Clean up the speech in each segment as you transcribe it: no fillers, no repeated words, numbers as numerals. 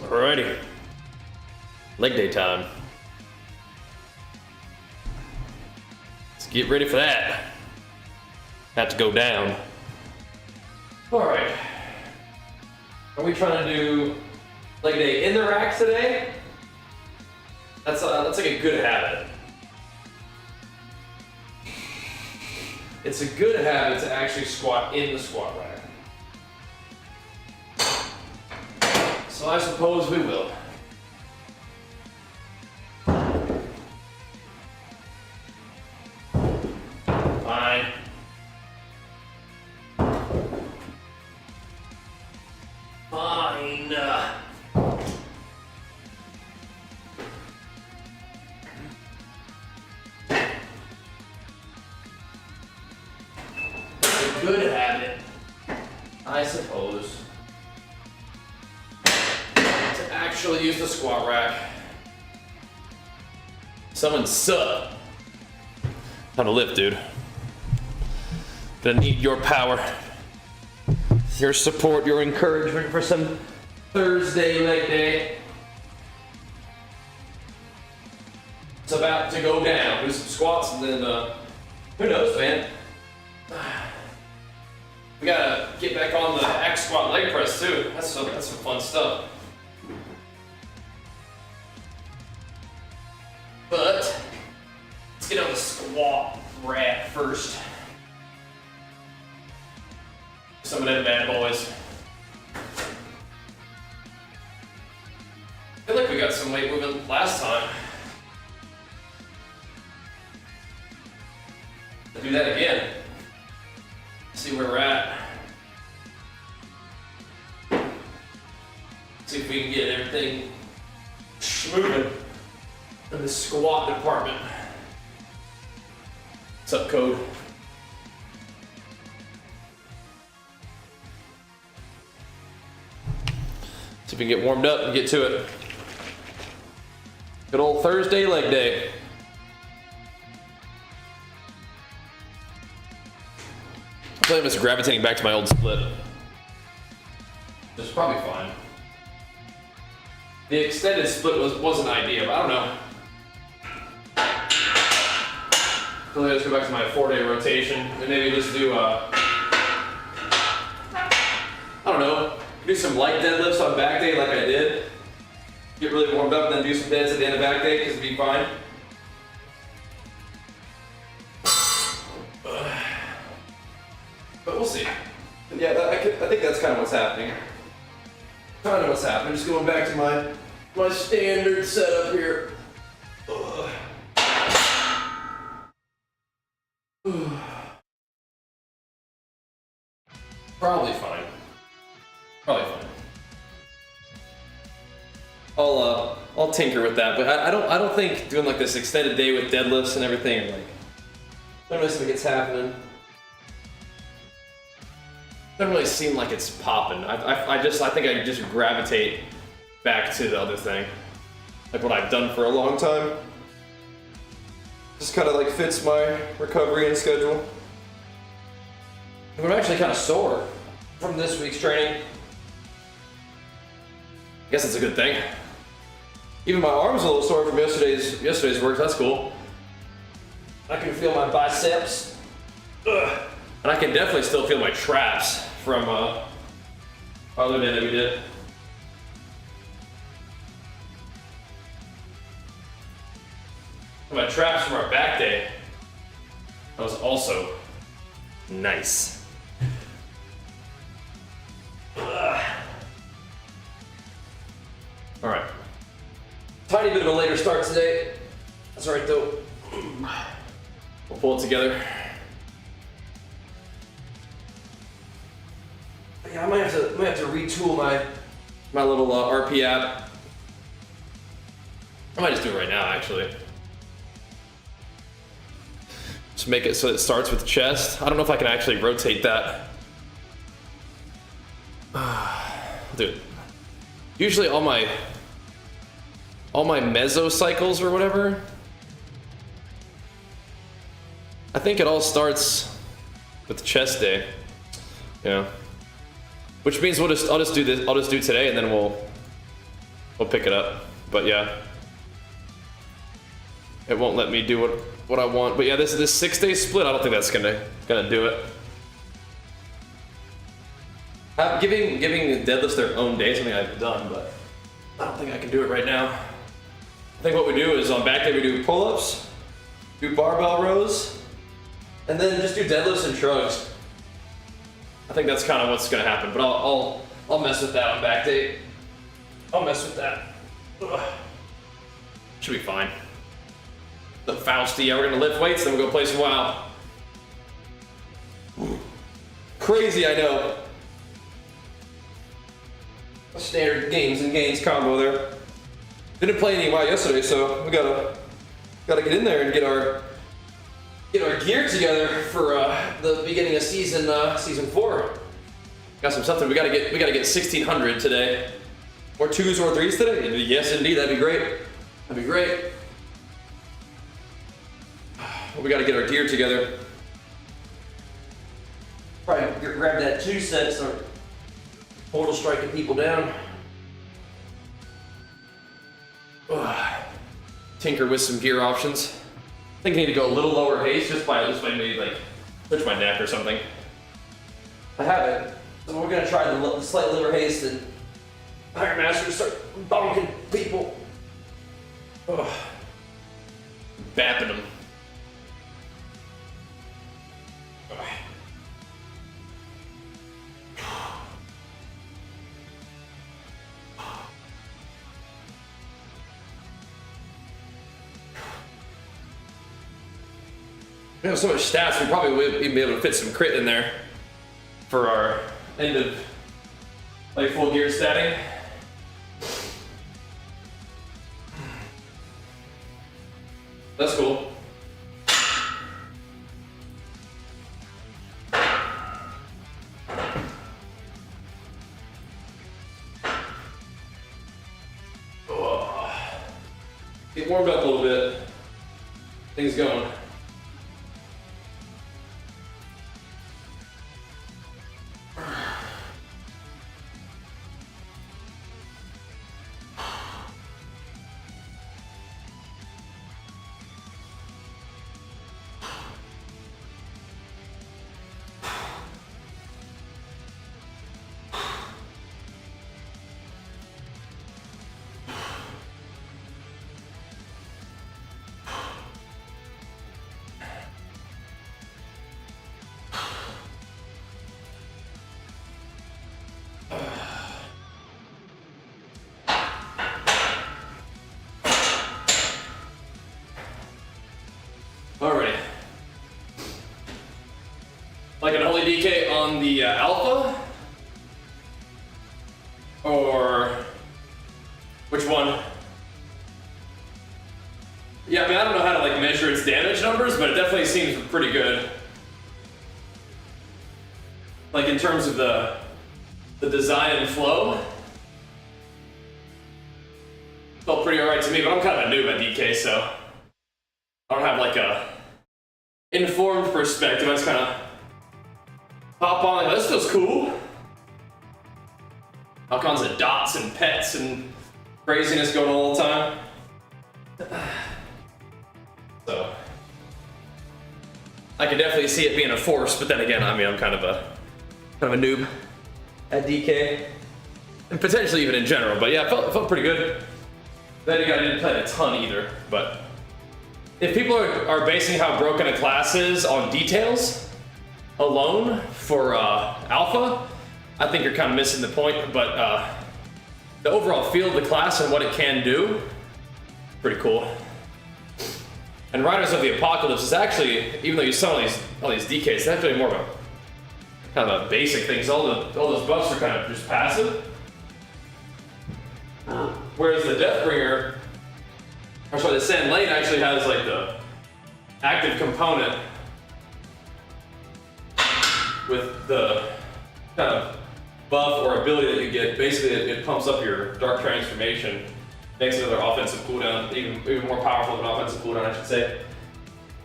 Alrighty. Leg day time. Let's get ready for that. Have to go down. Alright. Are we trying to do leg day in the rack today? That's like a good habit. It's a good habit to actually squat in the squat rack. So I suppose we will. Fine. Fine. It's a good habit, I suppose, to actually use the squat rack. Someone sup. Time to lift, dude. Gonna need your power, your support, your encouragement for some Thursday leg day. It's about to go down. Do some squats and then, who knows, man? We gotta get back on the X squat leg press too. That's some fun stuff. But let's get on the squat rack first. Some of them bad boys. I feel like we got some weight movement last time. Let's do that again. See where we're at. See if we can get everything moving in the squat department. What's up, Code? See if we can get warmed up and get to it. Good old Thursday leg day. I feel like I'm just gravitating back to my old split. Which is probably fine. The extended split was an idea, but I don't know. I feel like let's go back to my 4-day rotation and maybe just do I don't know, do some light deadlifts on back day like I did. Get really warmed up and then do some deads at the end of back day because it'd be fine. But we'll see. But yeah, I think that's kind of what's happening. Kind of what's happening. Just going back to my standard setup here. Probably fine. Probably fine. I'll tinker with that, but I don't think doing like this extended day with deadlifts and everything, like, I don't know if it's happening. Doesn't really seem like it's popping. I think I just gravitate back to the other thing, like what I've done for a long time. Just kind of like fits my recovery and schedule. I'm actually kind of sore from this week's training. I guess it's a good thing. Even my arm's a little sore from yesterday's work. That's cool. I can feel my biceps. Ugh. And I can definitely still feel my traps from other day that we did. My traps from our back day. That was also nice. All right. Tiny bit of a later start today. That's all right though. We'll pull it together. Yeah, I might have to retool my little RP app. I might just do it right now, actually. Just make it so it starts with chest. I don't know if I can actually rotate that. Dude, usually all my mesocycles or whatever, I think it all starts with chest day. Yeah. Which means I'll just do this. I'll just do today, and then we'll pick it up. But yeah, it won't let me do what I want. But yeah, this 6-day split, I don't think that's gonna do it. Giving the deadlifts their own day is something I've done, but I don't think I can do it right now. I think what we do is on back day we do pull-ups, do barbell rows, and then just do deadlifts and shrugs. I think that's kind of what's gonna happen, but I'll mess with that on back day. I'll mess with that. Ugh. Should be fine. The Fausty, yeah, we're gonna lift weights, then we'll go play some WoW. Crazy, I know. Standard games and gains combo there. Didn't play any WoW yesterday, so we gotta get in there and get our gear together for the beginning of season 4. Got some stuff that we gotta get 1600 today. Or 2s or 3s today? Yes, indeed, that'd be great. That'd be great. Well, we gotta get our gear together. Probably grab that 2 set, start portal striking people down. Ugh. Tinker with some gear options. I think I need to go a little lower haste just by maybe like switch my neck or something. I have it. So we're gonna try the slight lower haste and Iron Master start bonking people. Ugh. Bapping them. We have so much stats, we probably would even be able to fit some crit in there for our end of like full gear statting. That's cool. Oh. Get warmed up a little bit. Things going. Alright. Like an only DK on the alpha? Or which one? Yeah, I mean, I don't know how to like measure its damage numbers, but it definitely seems pretty good. Like in terms of the design and flow. Felt pretty alright to me, but I'm kind of a noob at DK, so I don't have like a informed perspective. I just kind of hop on like, this feels cool. All kinds of dots and pets and craziness going on all the time. So I can definitely see it being a force, but then again, I mean, I'm kind of a noob at DK and potentially even in general. But yeah, it felt pretty good. Then again, I didn't play a ton either, but if people are basing how broken a class is on details alone for alpha, I think you're kind of missing the point. But the overall feel of the class and what it can do, pretty cool. And Riders of the Apocalypse is actually, even though you saw all these DKs, it's actually more of a kind of a basic thing. So all those buffs are kind of just passive. Whereas the Deathbringer, or sorry, the Sand Lane actually has like the active component with the kind of buff or ability that you get. Basically, it pumps up your Dark Transformation, makes another offensive cooldown, even more powerful than offensive cooldown, I should say.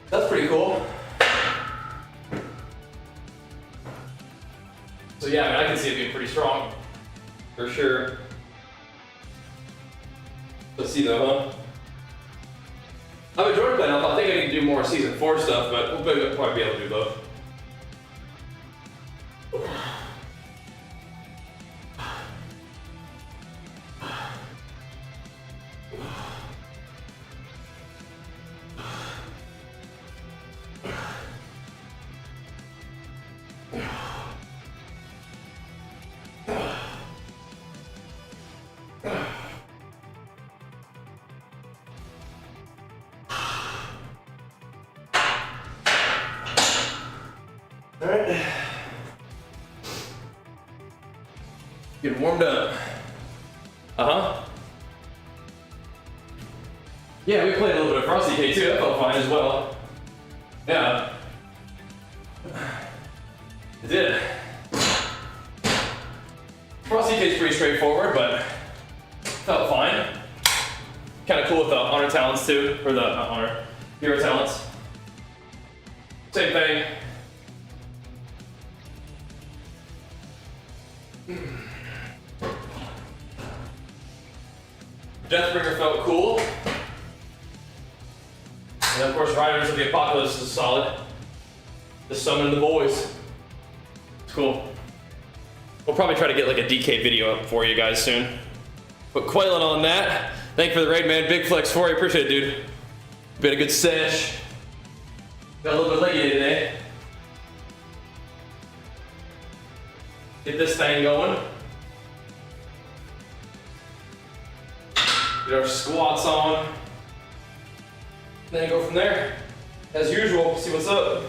That's pretty cool. So yeah, I mean, I can see it being pretty strong, for sure. Let's see though, huh? I've enjoyed playing up. I think I need to do more season 4 stuff, but we'll probably be able to do both. Alright. Getting warmed up. Uh-huh. Yeah, we played a little bit of Frosty K too. That felt fine as well. Yeah. It did. Frosty K is pretty straightforward, but felt fine. Kind of cool with the honor talents too, or the honor hero talents. Same thing. Deathbringer felt cool. And of course, Riders of the Apocalypse is solid. Just summoning the boys. It's cool. We'll probably try to get like a DK video up for you guys soon. But Quaylen on that. Thank you for the raid, man. Big flex for you. Appreciate it, dude. Been a good sesh. Got a little bit leggy today. Get this thing going. Get our squats on. Then go from there. As usual, see what's up.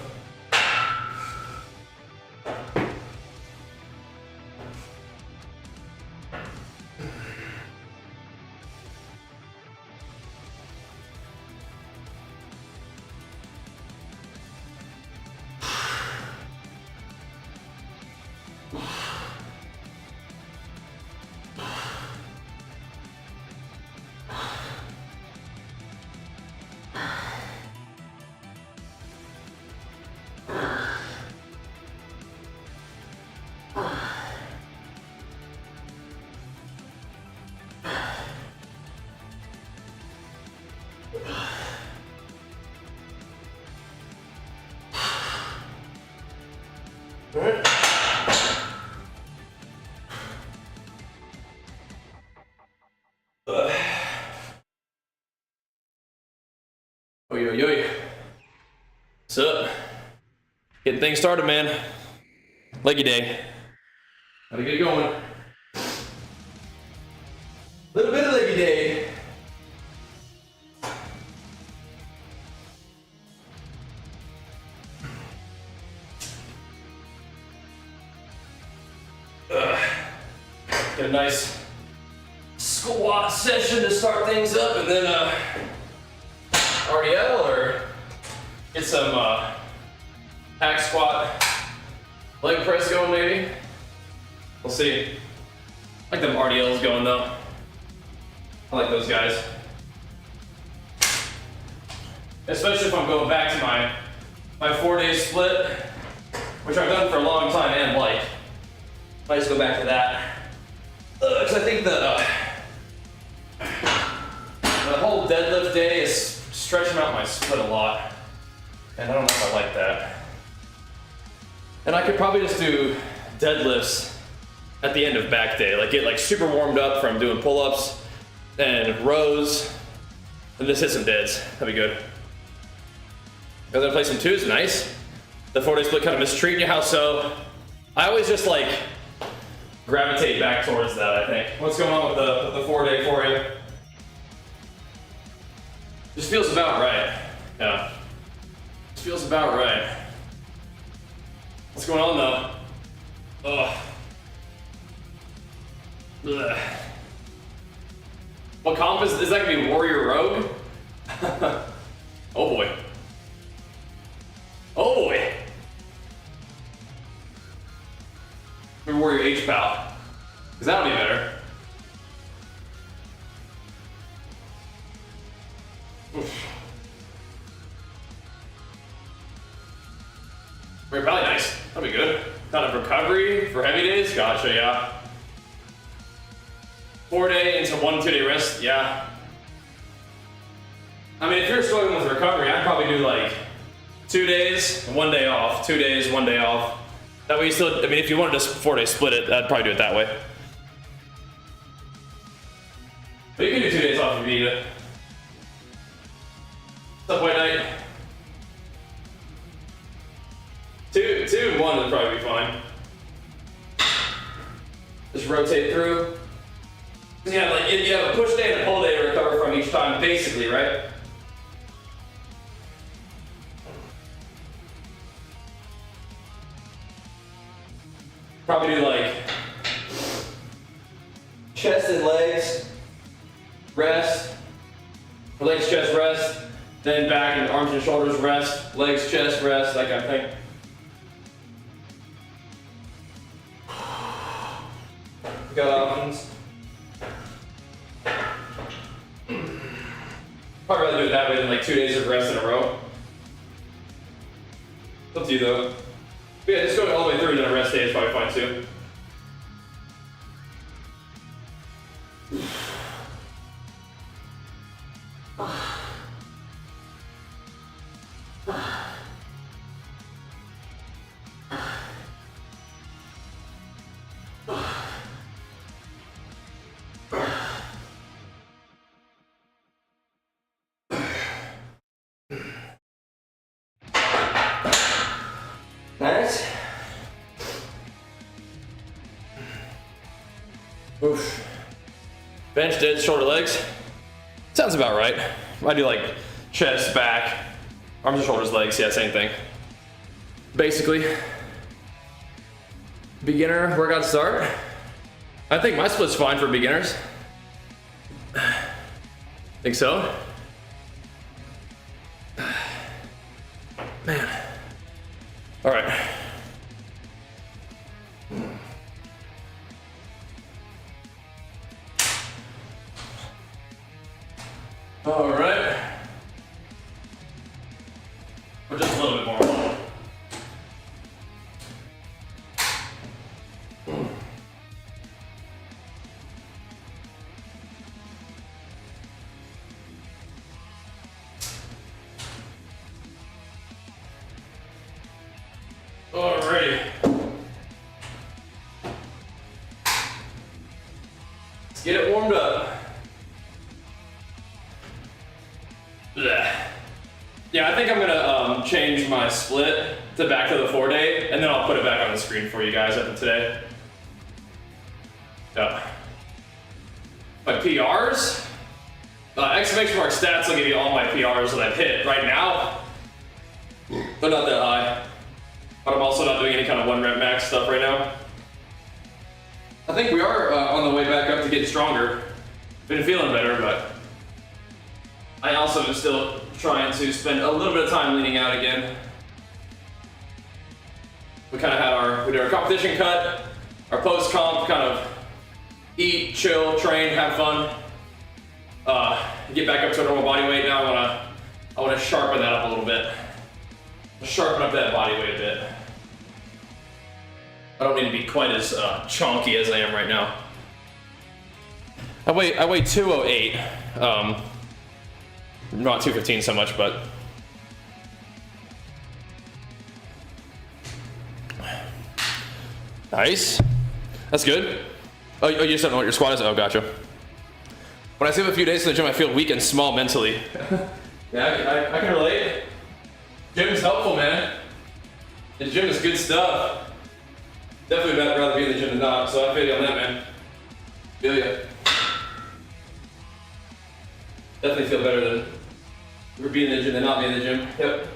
Alright. Yo, yo, yo. What's up? Getting things started, man. Leggy day. Gotta get it going. Little bit of leggy day. Get a nice squat session to start things up, and then RDL or get some hack squat, leg press going maybe. We'll see. I like them RDLs going though. I like those guys. Especially if I'm going back to my 4-day split, which I've done for a long time and like. I just go back to that. Because I think the whole deadlift day is stretching out my split a lot. And I don't know if I like that. And I could probably just do deadlifts at the end of back day. Like get like super warmed up from doing pull-ups and rows. And just hit some deads. That'd be good. And then play some twos, nice. The 4-day split kind of mistreating you, how so? I always just like gravitate back towards that, I think. What's going on with the 4-day for you? Just feels about right. Yeah. Just feels about right. What's going on though? Ugh. Ugh. What comp is that gonna be Warrior Rogue? Oh boy. Oh boy. Maybe Warrior H-Pal. Because that'll be better. Warrior Pal, nice. That'll be good. Kind of recovery for heavy days. Gotcha, yeah. 4-day into 1 2-day rest, yeah. I mean, if you're struggling with recovery, I'd probably do like 2 days, 1 day off, 2 days, 1 day off. That way you still, I mean, if you wanted to 4-day split it, I'd probably do it that way. But you can do 2 days off if you need it. Subway night. 2 and 1 would probably be fine. Just rotate through. Yeah, like you have a push day and a pull day to recover from each time, basically, right? Probably do like chest and legs, rest, legs, chest, rest, then back and arms and shoulders, rest, legs, chest, rest, that kind of thing. Got options. Probably rather do it that way than like 2 days of rest in a row. It's up to you though. But yeah, just going all the way through and then a rest day is probably fine too. Nice. Oof. Bench, dead, shoulder, legs. Sounds about right. I do like chest, back, arms and shoulders, legs. Yeah, same thing. Basically, beginner workout start. I think my split's fine for beginners. Think so? Man. All right. All right. Or just a little bit more. Alrighty. Let's get it warmed up. Blech. Yeah, I think I'm gonna change my split to back to the 4-day, and then I'll put it back on the screen for you guys after today. Yeah. My PRs? Exclamation mark stats will give you all my PRs that I've hit right now. They're not that high. But I'm also not doing any kind of 1 rep max stuff right now. I think we are on the way back up to get stronger. Been feeling better, but I also am still trying to spend a little bit of time leaning out again. We kind of had we did our competition cut, our post-comp, kind of eat, chill, train, have fun. Get back up to a normal body weight. Now I wanna sharpen that up a little bit. Sharpen up that body weight a bit. I don't need to be quite as chonky as I am right now. I weigh 208. Not 215 so much, but nice. That's good. Oh, you just don't know what your squat is? Oh, gotcha. When I skip a few days in the gym, I feel weak and small mentally. Yeah, I can relate. Gym is helpful, man. The gym is good stuff. Definitely rather be in the gym than not, so I feel you on that, man. Feel ya. Definitely feel better than being in the gym than not being in the gym. Yep.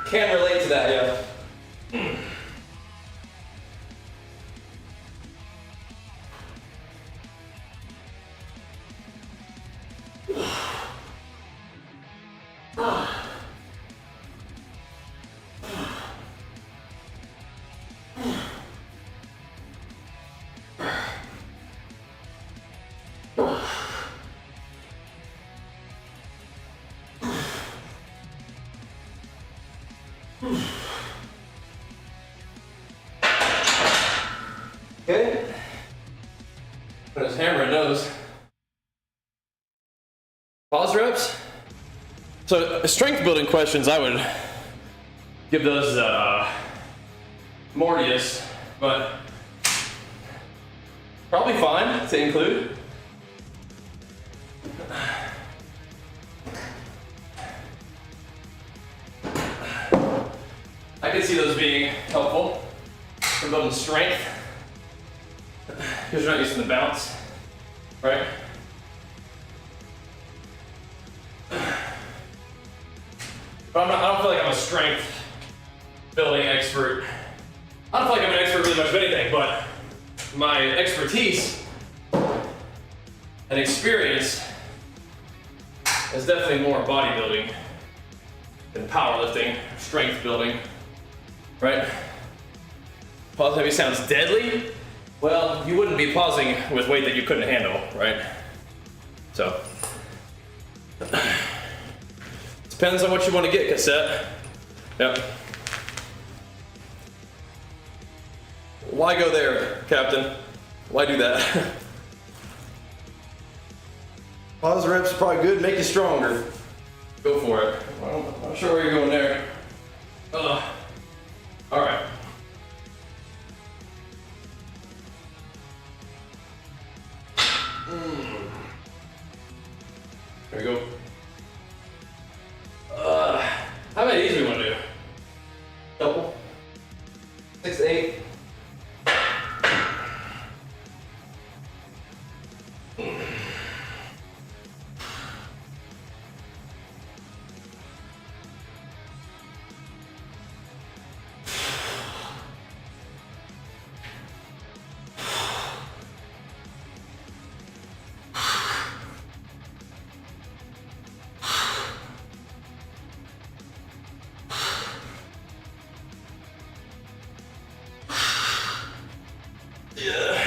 Can relate to that, yeah. Okay. Put his hammer in nose. Pause reps. So strength building questions, I would give those Mortius, but probably fine to include. I can see those being helpful for building strength because you're not using the bounce, right? But I don't feel like I'm a strength building expert. I don't feel like I'm an expert really much of anything, but my expertise and experience is definitely more bodybuilding than powerlifting, strength building, right? Pause heavy sounds deadly. Well, you wouldn't be pausing with weight that you couldn't handle, right? So, depends on what you want to get, cassette. Yep. Why go there, Captain? Why do that? Pause reps are probably good, make you stronger. Go for it. I'm not sure where you're going there. All right. There we go. How many of these do we want to do? Double? 6 to 8? Yeah.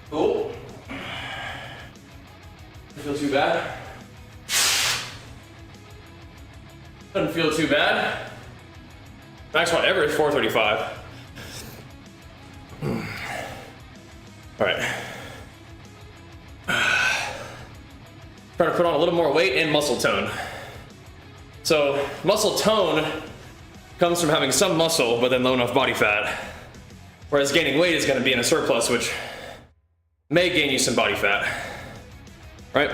Cool. Doesn't feel too bad. Doesn't feel too bad. Maximum ever is 435. All right. Trying to put on a little more weight and muscle tone. So muscle tone comes from having some muscle but then low enough body fat. Whereas gaining weight is going to be in a surplus, which may gain you some body fat, right?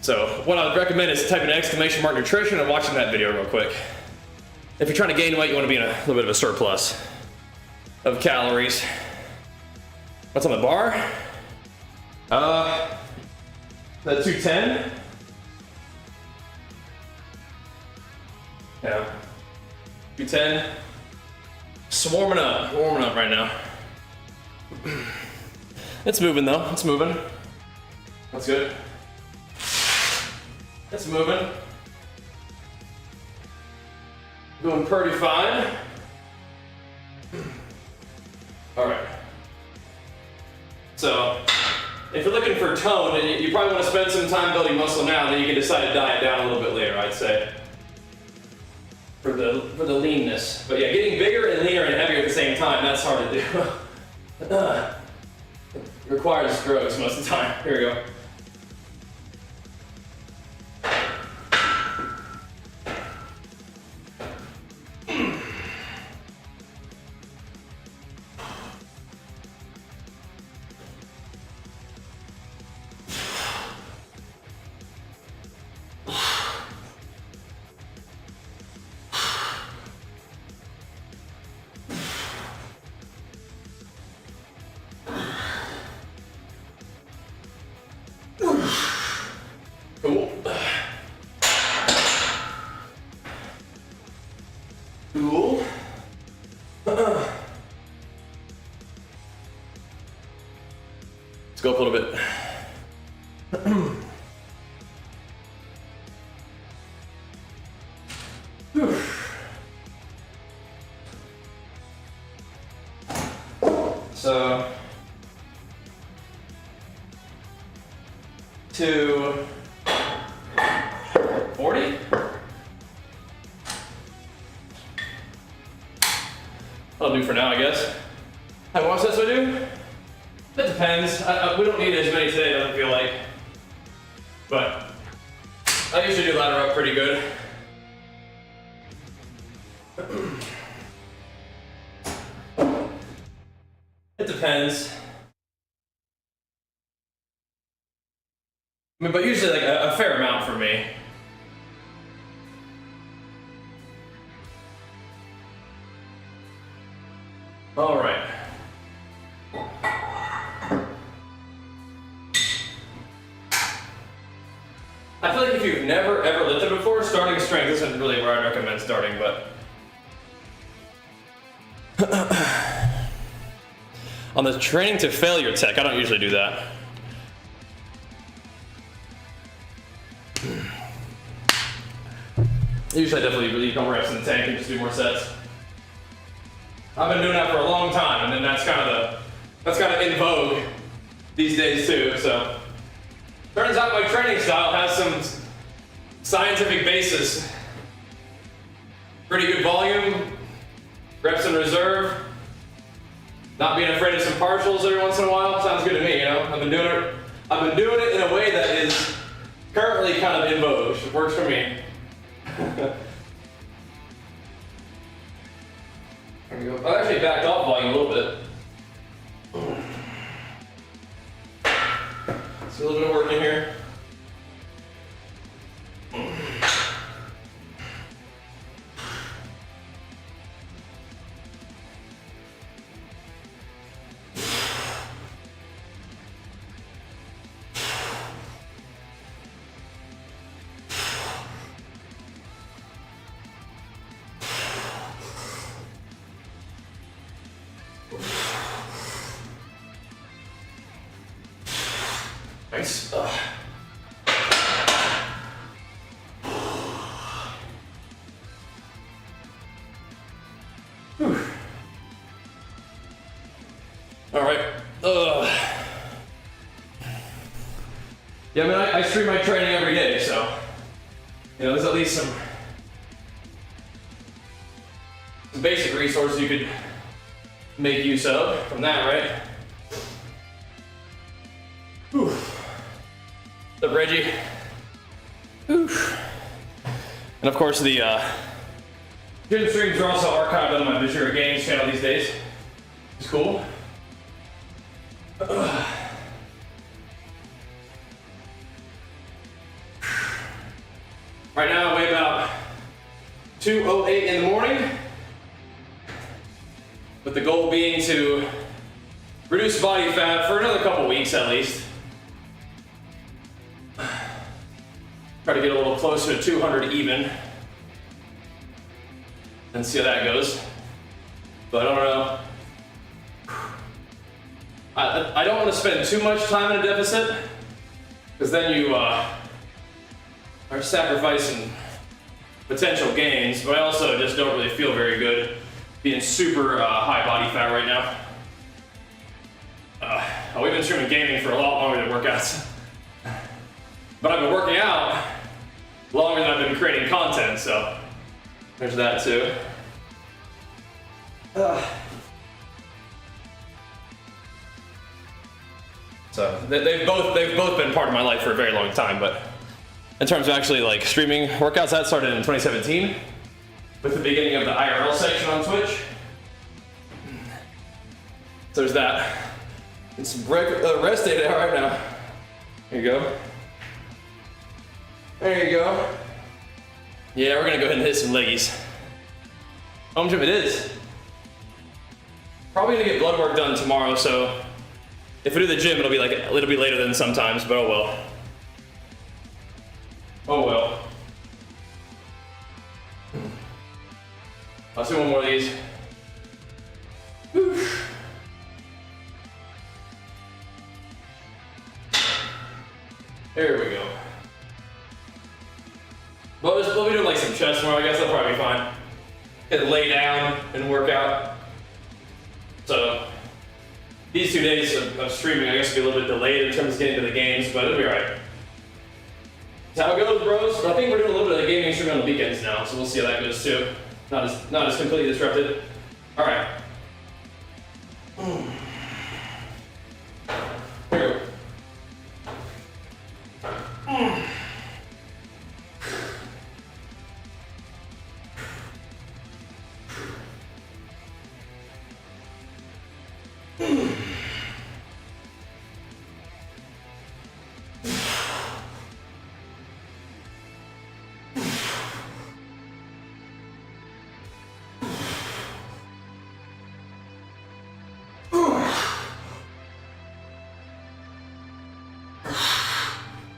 So what I would recommend is typing exclamation mark nutrition and watching that video real quick. If you're trying to gain weight, you want to be in a little bit of a surplus of calories. What's on the bar? The 210. Yeah, 210. Warming up right now. It's moving though, it's moving. That's good. It's moving. Doing pretty fine. All right. So, if you're looking for tone, and you probably want to spend some time building muscle now, then you can decide to diet down a little bit later, I'd say. For the leanness. But yeah, getting bigger and leaner and heavier at the same time, that's hard to do. It requires drugs most of the time. Here we go. Cool. Cool. Let's go up a little bit. So, 240. I'll do for now, I guess. How much sets do I do? It depends. We don't need as many today, doesn't feel like. But I usually do ladder up pretty good. It depends. I mean, but usually like a fair amount for me. All right. I feel like if you've never ever lifted before, starting strength isn't really where I recommend starting, but on the training to failure tech, I don't usually do that. Usually I definitely leave more reps in the tank and just do more sets. I've been doing that for a long time, and then that's kind of in vogue these days too. So turns out my training style has some scientific basis. Pretty good volume, reps in reserve, not being afraid of some partials every once in a while. Sounds good to me, you know. I've been doing it in a way that is currently kind of in vogue. It works for me. There we go. I've actually backed off volume a little bit. So a little bit of work in here. Nice. Whew. All right. Yeah, I mean, I stream my training every day, so you know, there's at least some basic resources you could make use of from that, right? Whew. What's up, Reggie? Whew. And of course, the gym streams are also archived on my Bajheera Games channel these days. It's cool. Right now, I weigh about 208 in the morning, with the goal being to reduce body fat for another couple weeks at least. Try to get a little closer to 200 even and see how that goes. But I don't know. I don't want to spend too much time in a deficit, because then you are sacrificing potential gains, but I also just don't really feel very good being super high body fat right now. We've been streaming gaming for a lot longer than workouts. But I've been working out longer than I've been creating content, so there's that too. So they've both been part of my life for a very long time, but in terms of actually like streaming workouts, that started in 2017 with the beginning of the IRL section on Twitch. So there's that. It's rest day right now. Here you go. There you go. Yeah, we're gonna go ahead and hit some leggies. Home gym it is. Probably gonna get blood work done tomorrow, so if we do the gym, it'll be later than sometimes, but oh well. Oh well. Let's do one more of these. Whew. There we go. We'll be doing like some chest tomorrow, I guess that'll probably be fine. Get lay down and work out. So these 2 days of streaming, I guess, will be a little bit delayed in terms of getting to the games, but it'll be alright. That's how it goes, bros. I think we're doing a little bit of gaming streaming on the weekends now, so we'll see how that goes too. Not as completely disrupted. Alright.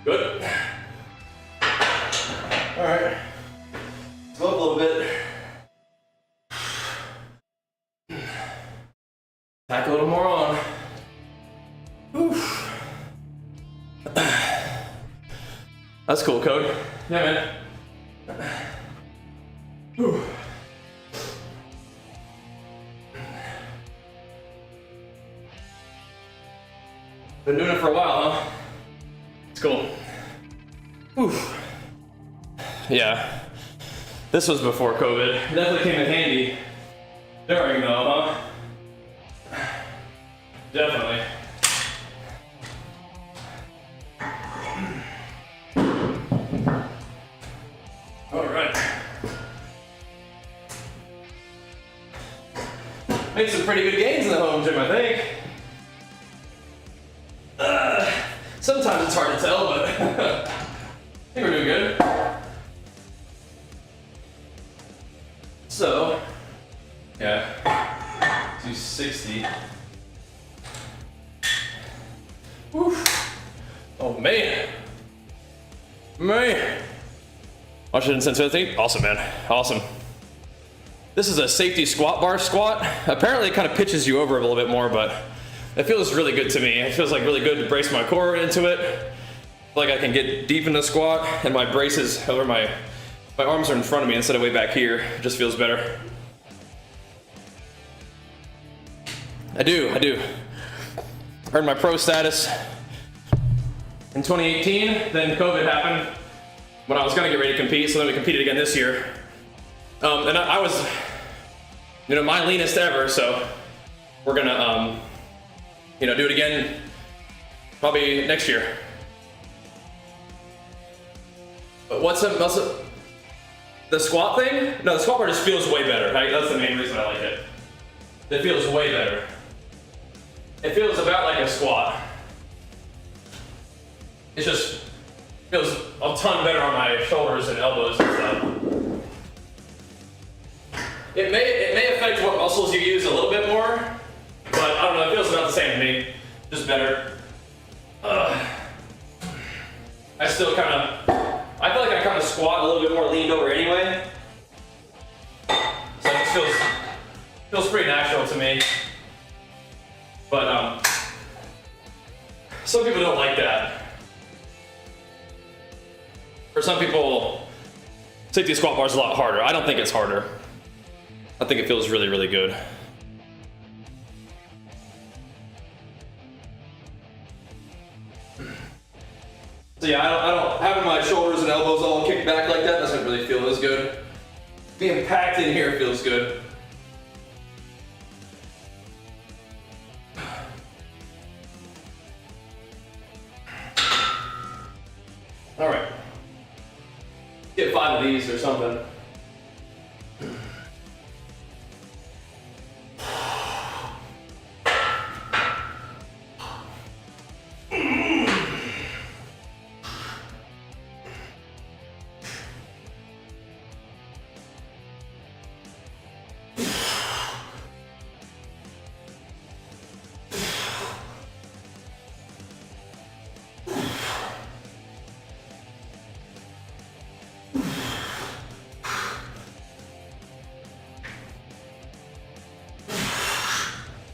Good. All right. Let's go up a little bit. Tack a little more on. Oof. That's cool, Code. Yeah, man. Ooh. Been doing it for a while, huh? It's cool. Oof. Yeah. This was before COVID. Definitely came in handy during though, huh? Definitely. All right. Made some pretty good gains in the home gym, I think. Sometimes it's hard to tell, but I think we're doing good. So, yeah, 260. Oof. Oh man. Man. Washington sensitivity. Awesome, man. Awesome. This is a safety squat bar squat. Apparently it kind of pitches you over a little bit more, but it feels really good to me. It feels like really good to brace my core into it. I feel like I can get deep in the squat and my braces, however my arms are in front of me instead of way back here. It just feels better. I do. Earned my pro status in 2018, then COVID happened when I was gonna get ready to compete, so then we competed again this year. And I was, my leanest ever, so we're gonna, do it again probably next year. But the squat thing? No, the squat bar just feels way better. Right? That's the main reason I like it. It feels way better. It feels about like a squat. It just feels a ton better on my shoulders and elbows and stuff. It may affect what muscles you use a little bit more, but I don't know, it feels about the same to me. Just better. I feel like I kind of squat a little bit more leaned over anyway. So it just feels pretty natural to me. But some people don't like that. For some people, safety squat bar is a lot harder. I don't think it's harder. I think it feels really, really good. So yeah, I don't having my shoulders and elbows all kicked back like that doesn't really feel as good. Being packed in here feels good. All right, get 5 of these or something.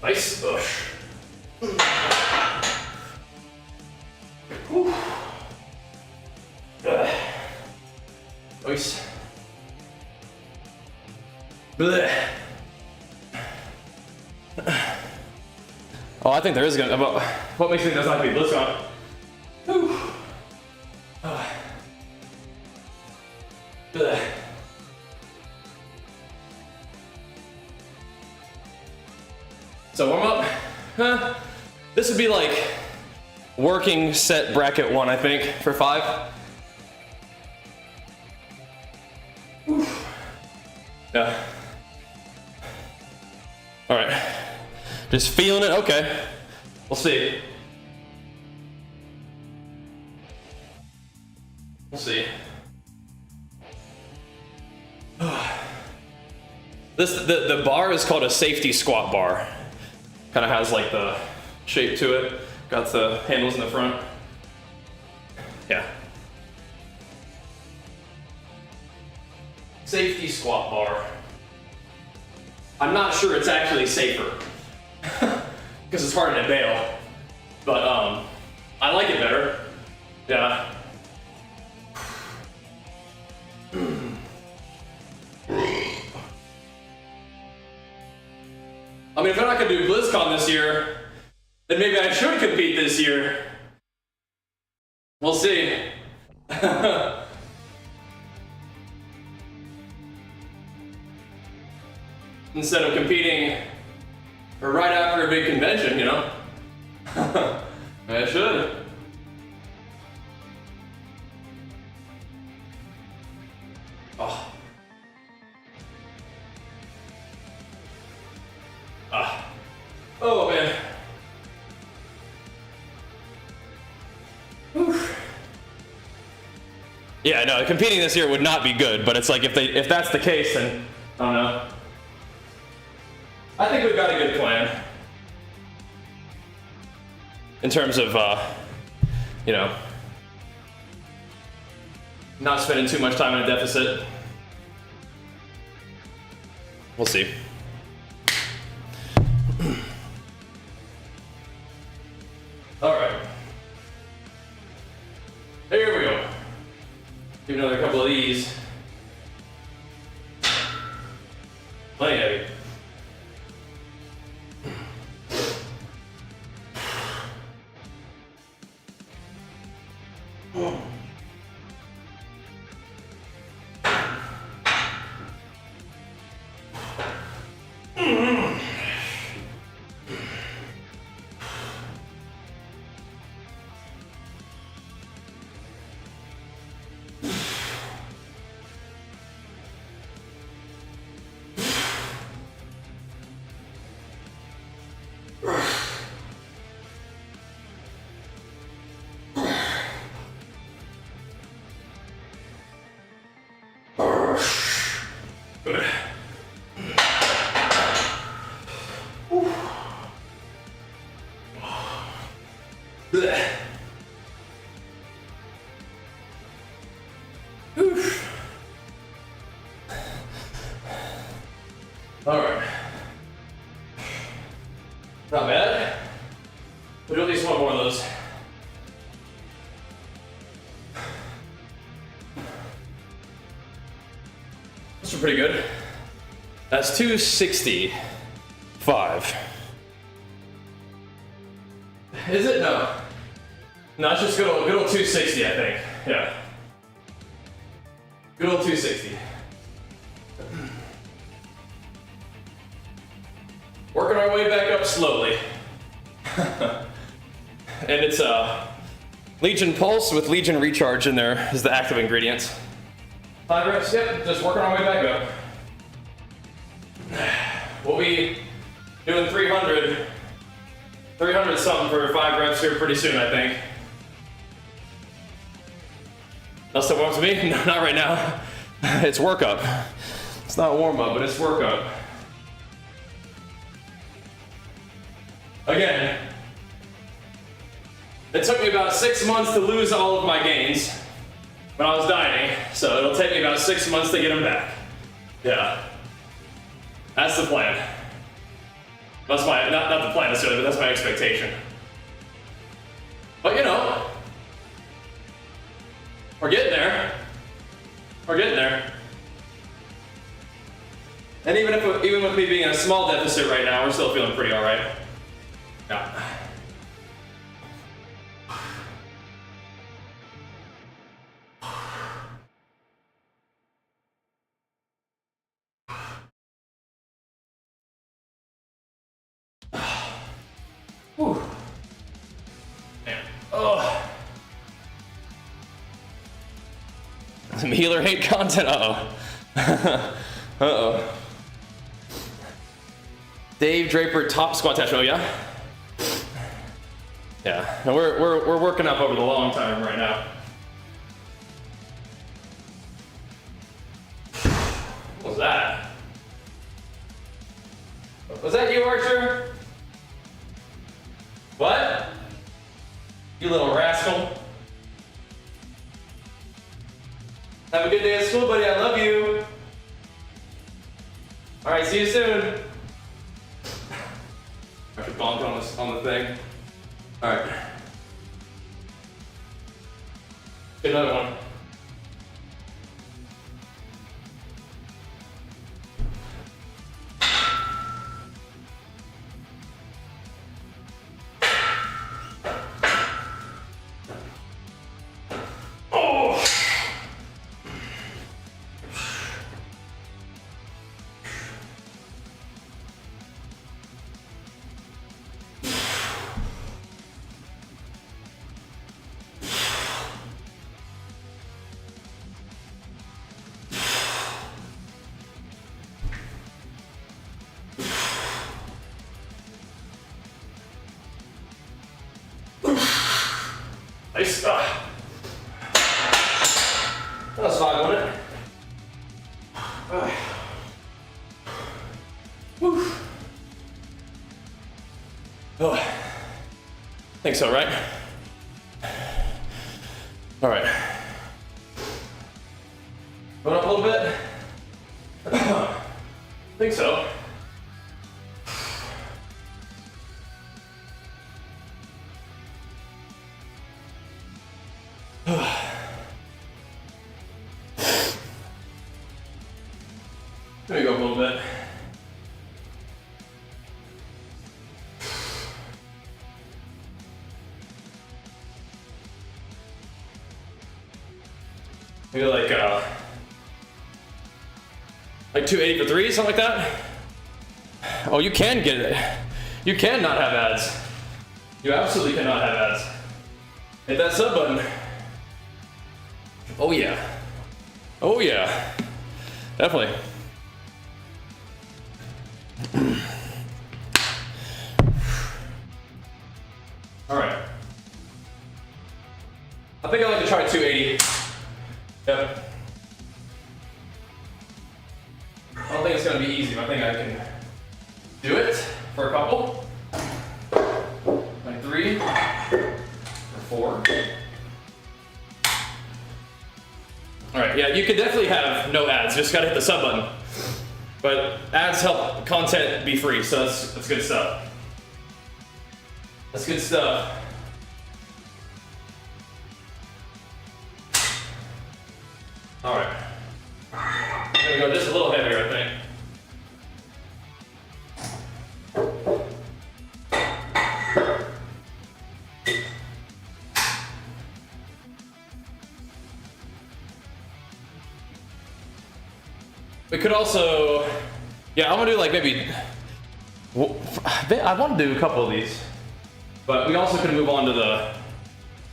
Nice push. Nice. Blech. Oh, I think there is gonna. What makes me think there's not gonna be bliss on? Blech. So warm up. This would be like working set bracket 1, I think, for 5. Yeah. All right. Just feeling it. Okay. We'll see. We'll see. The bar is called a safety squat bar. Kind of has like the shape to it. Got the handles in the front. Yeah. safety squat bar. I'm not sure it's actually safer because it's harder to bail, but I like it better. Yeah. I mean, if I'm not gonna do BlizzCon this year, then maybe I should compete this year. We'll see. Instead of competing right after a big convention, you know? I should. Oh. Oh man. Oof. Yeah, no, competing this year would not be good, but it's like if that's the case, then I don't know. I think we've got a good plan in terms of you know, not spending too much time in a deficit. We'll see. All right. Here we go. Do another couple of these. Plenty heavy. All right. Not bad. We'll do at least one more of those. Those are pretty good. That's 265. Is it? No. No, it's just good old 260, I think. Yeah. Good old 260. Working our way back up slowly. And it's Legion Pulse with Legion Recharge in there is the active ingredients. 5 reps, yep, just working our way back up. We'll be doing 300 something for 5 reps here pretty soon, I think. That's the warm-up to me? No, not right now. It's workup. It's not warm-up, but it's workup. Again, it took me about 6 months to lose all of my gains when I was dieting, so it'll take me about 6 months to get them back. Yeah. That's the plan. That's my, not the plan necessarily, but that's my expectation. But you know, we're getting there. We're getting there. And even with me being in a small deficit right now, we're still feeling pretty all right. Yeah. Whew. Man. Oh. Some healer hate content. Uh-oh. Uh-oh. Dave Draper top squat attachment. Oh yeah? Yeah. And we're working up over the long time right now. What was that? Was that you, Archer? What? You little rascal. Have a good day at school, buddy. I love you. see you soon. I should bonk on the thing. All right. Get another one. Nice. That was fine, wasn't it? Whew. Oh, I think so, right? All right. Going up a little bit? I think so. Let me go up a little bit. Maybe like 280 for 3, something like that. Oh, you can get it. You can not have ads. You absolutely cannot have ads. Hit that sub button. Oh yeah. Oh yeah. Definitely. All right. I think I'd like to try 280. Yep. I don't think it's gonna be easy, but I think I can do it for a couple. Like 3 or 4. All right, yeah, you could definitely have no ads, just gotta hit the sub button. But ads help content be free, so that's good stuff. That's good stuff. All right. I'm gonna go just a little heavier, I think. We could also, yeah, I'm gonna do like maybe, I want to do a couple of these, but we also could move on to the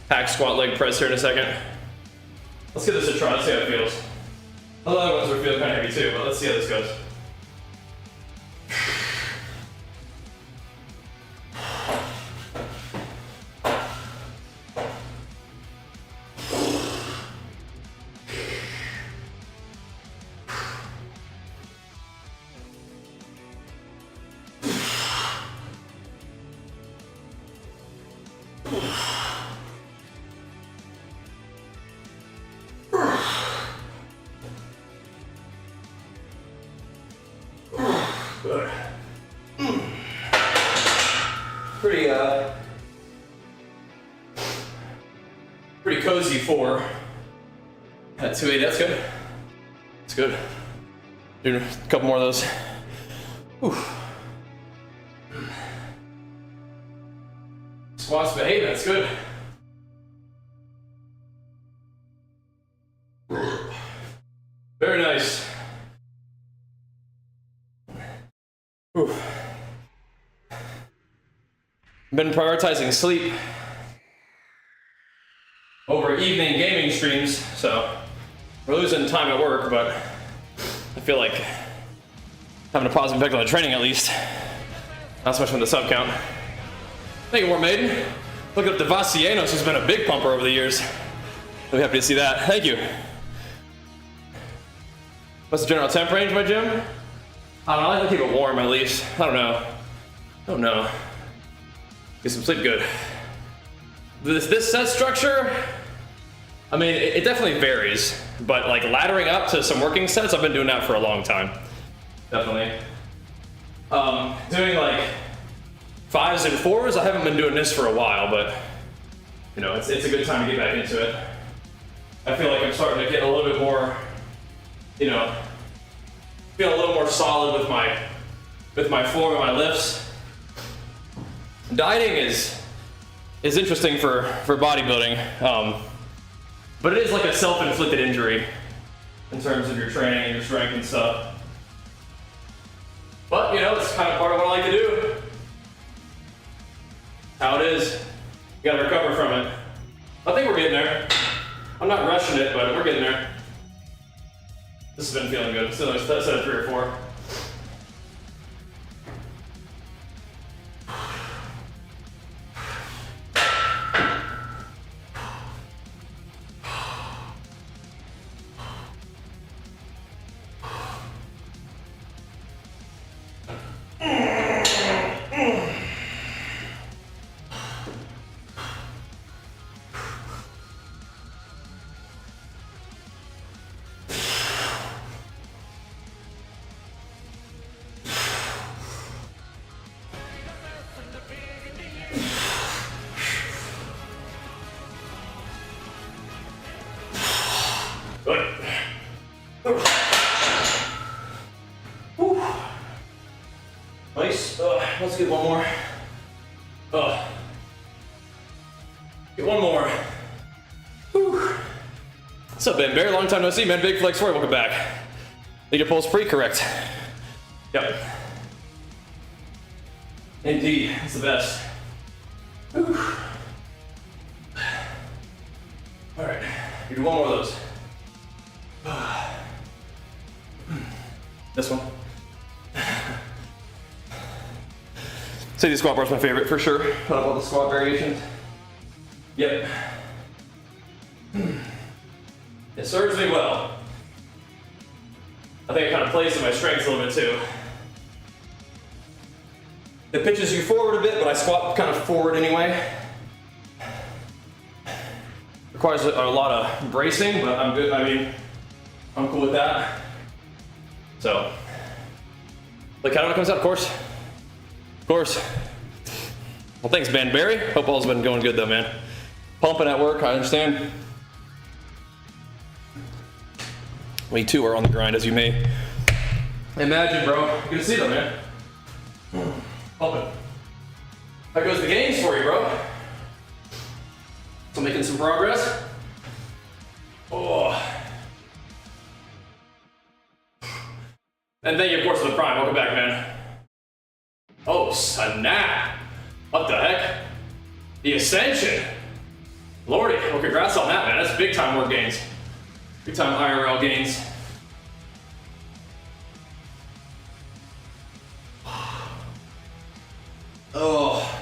hack squat leg press here in a second. Let's give this a try, let's see how it feels. The other ones were feeling kind of heavy too, but let's see how this goes. Pretty cozy for at 280. That's good. That's good. Do a couple more of those. Whew. Squats behaving. That's good. Very nice. Whew. Been prioritizing sleep over evening gaming streams, so we're losing time at work, but I feel like having a positive impact on the training at least. Not so much from the sub count. Thank you, War Maiden. Look up Devasianos, who's been a big pumper over the years. Really happy to see that. Thank you. What's the general temp range of my gym? I don't know, I like to keep it warm at least. I don't know. Get some sleep good. This set structure, I mean, it definitely varies, but like laddering up to some working sets, I've been doing that for a long time. Definitely. Doing like 5s and 4s. I haven't been doing this for a while, but you know, it's a good time to get back into it. I feel like I'm starting to get a little bit more, you know, feel a little more solid with my form and my lifts. Dieting is interesting for bodybuilding, but it is like a self-inflicted injury in terms of your training and your strength and stuff. But you know, it's kind of part of what I like to do. How it is. You gotta recover from it. I think we're getting there. I'm not rushing it, but we're getting there. This has been feeling good. So that's at 3 or 4. Good. Whew. Nice. Let's get one more. Get one more. Whew. What's up, Ben Bear? Long time no see, man. Big Flex 4, welcome back. Think your pulse pre-correct. Yep. Indeed, it's the best. Whew. All right, you do one more of those. This one. Sadie squat bar is my favorite for sure. Put up all the squat variations. Yep. It serves me well. I think it kind of plays to my strengths a little bit too. It pitches you forward a bit, but I squat kind of forward anyway. Requires a lot of bracing, but I'm good. I mean, I'm cool with that. So, look how it comes out, of course. Of course. Well, thanks, Ben Barry. Hope all's been going good though, man. Pumping at work, I understand. We too are on the grind, as you may imagine, bro. Good to see though, man. Pumping. How goes the gains for you, bro? So making some progress. Oh. And thank you, of course, for the prime. Welcome back, man. Oh, snap. What the heck? The Ascension. Lordy, well, congrats on that, man. That's big time work gains. Big time IRL gains. Oh.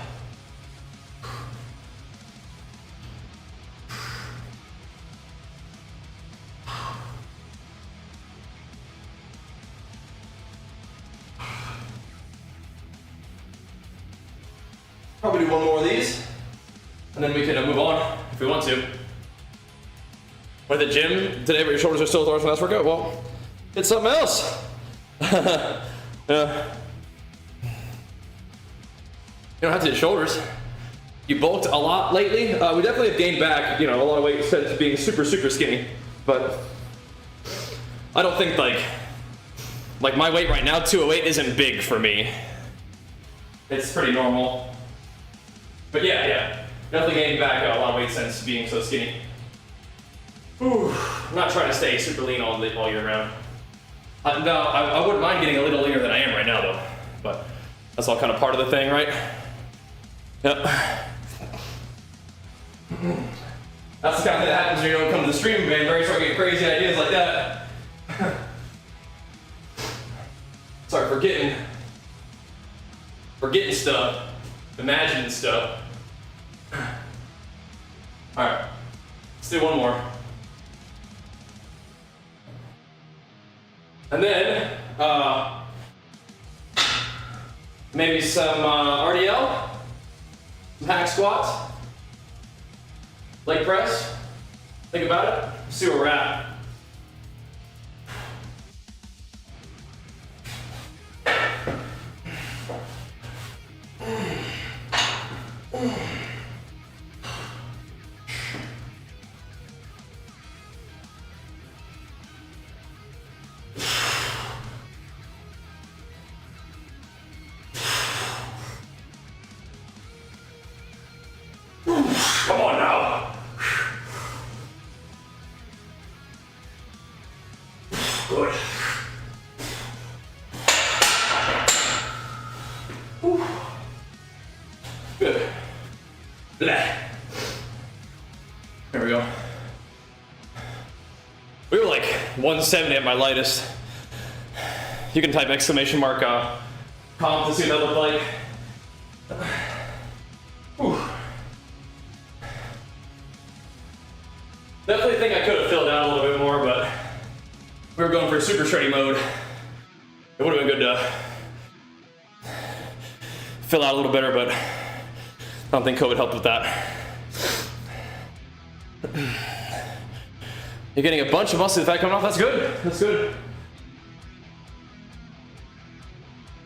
Probably do one more of these, and then we can move on if we want to. Went to the gym today, but your shoulders are still sore from last workout? Well, it's something else. Yeah. You don't have to do shoulders. You bulked a lot lately. We definitely have gained back, you know, a lot of weight since being super, super skinny. But I don't think like my weight right now, 208, isn't big for me. It's pretty normal. But yeah, definitely gained back a lot of weight since being so skinny. Ooh, I'm not trying to stay super lean all year round. No, I wouldn't mind getting a little leaner than I am right now though. But that's all kind of part of the thing, right? Yep. That's the kind of thing that happens when you don't come to the stream, man. Very start getting crazy ideas like that. Start forgetting stuff. Imagine stuff. Alright, let's do one more. And then, maybe some RDL, some hack squats, leg press. Think about it, see where we're at. Come on now. Good. Good. There we go. We were like 170 at my lightest. You can type exclamation mark comp to see what that looked like. Whew. Definitely think I could have filled out a little bit more, but we were going for super shreddy mode. It would have been good to fill out a little better, but I don't think COVID helped with that. You're getting a bunch of muscle fat coming off. That's good. That's good.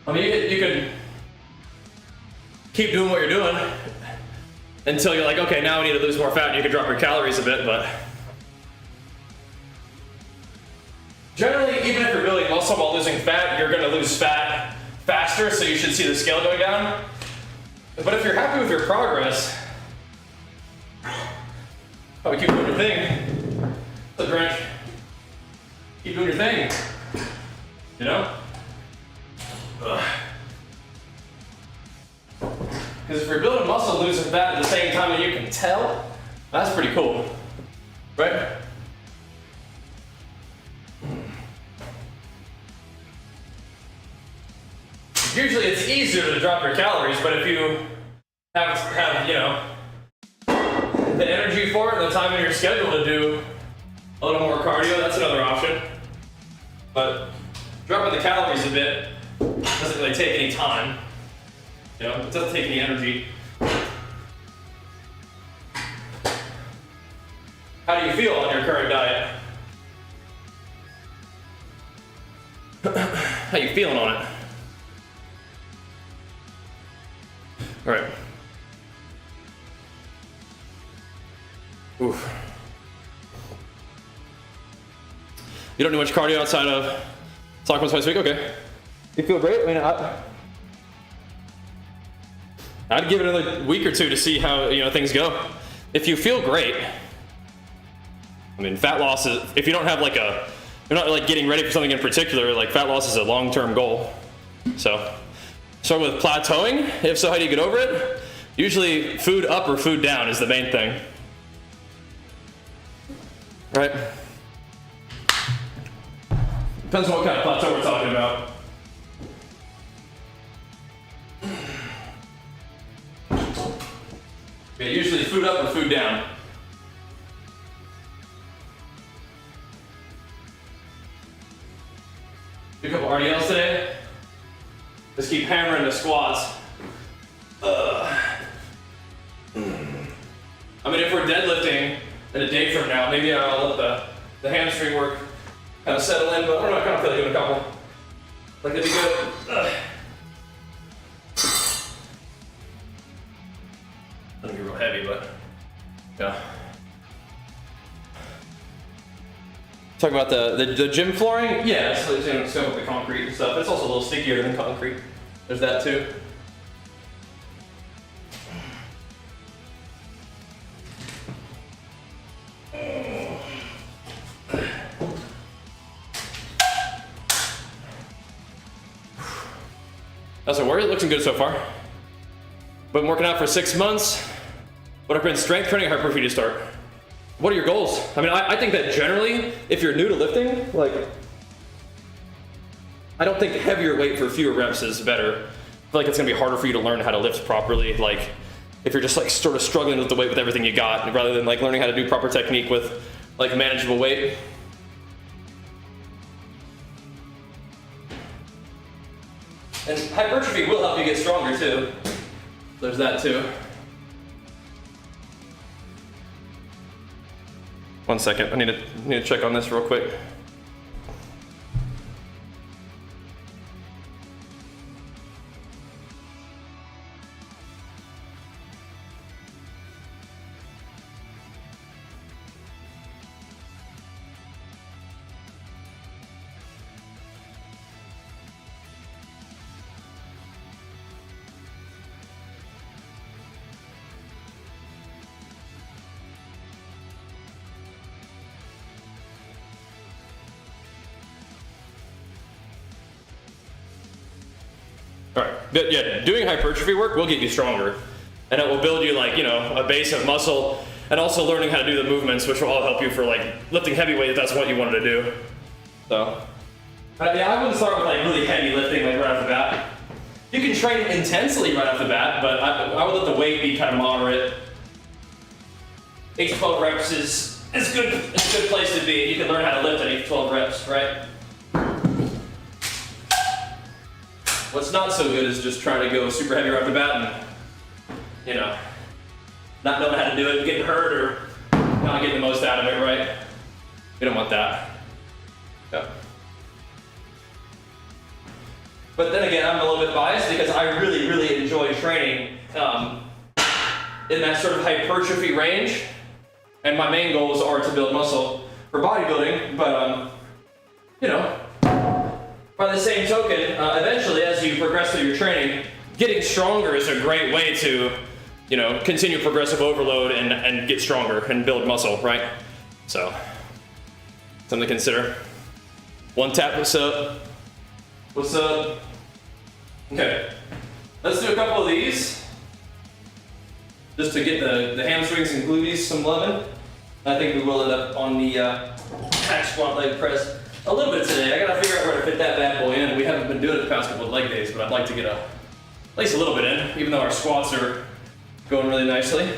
I mean, you can keep doing what you're doing until you're like, okay, now I need to lose more fat, and you can drop your calories a bit, but generally, even if you're building muscle while losing fat, you're gonna lose fat faster, so you should see the scale going down. But if you're happy with your progress, probably keep doing your thing. What's up, Grinch? Keep doing your thing. You know? Because if you're building muscle and losing fat at the same time and you can tell, that's pretty cool, right? Usually it's easier to drop your calories, but if you have you know, the energy for it and the time in your schedule to do a little more cardio, that's another option. But dropping the calories a bit doesn't really take any time. You know, it doesn't take any energy. How do you feel on your current diet? How you feeling on it? All right. Oof. You don't do much cardio outside of soccer twice a week? Okay. You feel great? I mean, I'd give it another week or two to see how, you know, things go. If you feel great, I mean, fat loss is, if you don't have like you're not like getting ready for something in particular, like fat loss is a long-term goal. So, start with plateauing. If so, how do you get over it? Usually food up or food down is the main thing. Right? Depends on what kind of plateau we're talking about. Yeah, usually food up or food down. Do a couple RDLs today. Just keep hammering the squats. I mean, if we're deadlifting in a day from now, maybe I'll let the hamstring work kind of settle in, but I don't know, I kind of feel like doing a couple. Like that'd be good. Doesn't be real heavy, but yeah. Talk about the gym flooring. Yeah, it's like, you know, same with the concrete and stuff. It's also a little stickier than concrete. There's that too. That's a worry. It looks good so far. Been working out for 6 months. What have been strength training or hypertrophy to start? What are your goals? I mean, I think that generally, if you're new to lifting, like, I don't think heavier weight for fewer reps is better. I feel like it's gonna be harder for you to learn how to lift properly. Like, if you're just like sort of struggling with the weight with everything you got, rather than like learning how to do proper technique with like manageable weight. And hypertrophy will help you get stronger too. There's that too. 1 second, I need to check on this real quick. All right, but yeah, doing hypertrophy work will get you stronger, and it will build you like, you know, a base of muscle, and also learning how to do the movements, which will all help you for like lifting heavy weight if that's what you wanted to do. So, yeah, I wouldn't start with like really heavy lifting like right off the bat. You can train intensely right off the bat, but I would let the weight be kind of moderate. 8 to 12 reps is a good place to be. You can learn how to lift at 8 to 12 reps, right? What's not so good is just trying to go super heavy right off the bat and, you know, not knowing how to do it, getting hurt, or not getting the most out of it, right? We don't want that. Yeah. But then again, I'm a little bit biased because I really, really enjoy training in that sort of hypertrophy range. And my main goals are to build muscle for bodybuilding, but you know, by the same token, eventually as you progress through your training, getting stronger is a great way to, you know, continue progressive overload and get stronger and build muscle, right? So, something to consider. One tap, what's up? What's up? Okay, let's do a couple of these, just to get the hamstrings and gluteus some loving. I think we will end up on the hack squat leg press a little bit today. I gotta figure out where to fit that bad boy in. We haven't been doing it the past couple of leg days, but I'd like to get at least a little bit in, even though our squats are going really nicely.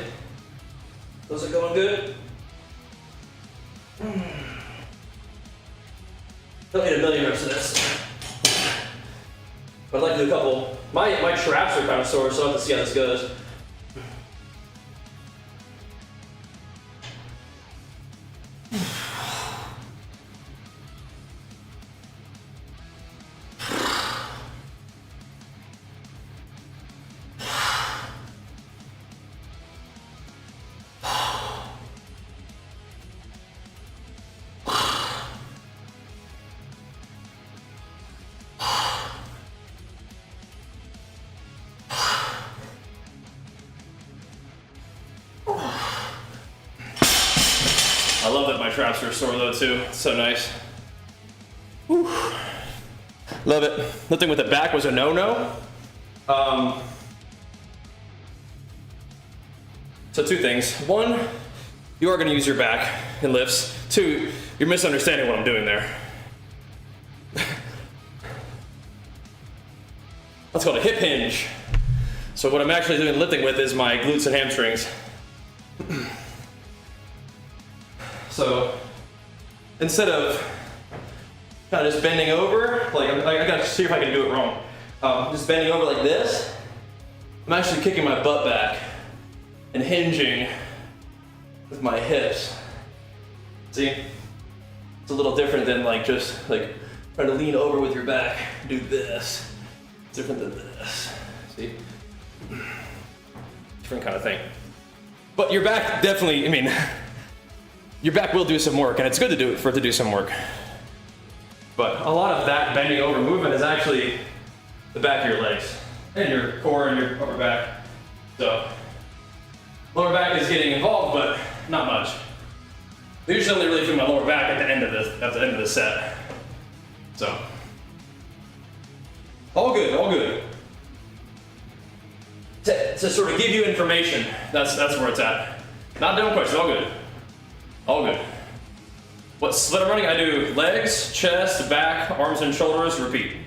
Those are going good. Don't need a million reps of this. But I'd like to do a couple. My traps are kind of sore, so I'll have to see how this goes. I love that my traps are sore though too. It's so nice. Whew. Love it. Lifting with the back was a no-no. So 2 things. 1, you are going to use your back in lifts. 2, you're misunderstanding what I'm doing there. That's called a hip hinge. So what I'm actually doing lifting with is my glutes and hamstrings. So instead of kind of just bending over, like I gotta see if I can do it wrong. Just bending over like this, I'm actually kicking my butt back and hinging with my hips. See? It's a little different than like just like trying to lean over with your back, do this. It's different than this. See? Different kind of thing. But your back definitely, I mean, your back will do some work, and it's good to do it for it to do some work. But a lot of that bending over movement is actually the back of your legs and your core and your upper back. So lower back is getting involved, but not much. I usually only really feel my lower back at the end of the set. So all good, all good. To sort of give you information, that's where it's at. Not dumb questions, all good. All good. What split I'm running? I do legs, chest, back, arms and shoulders, repeat.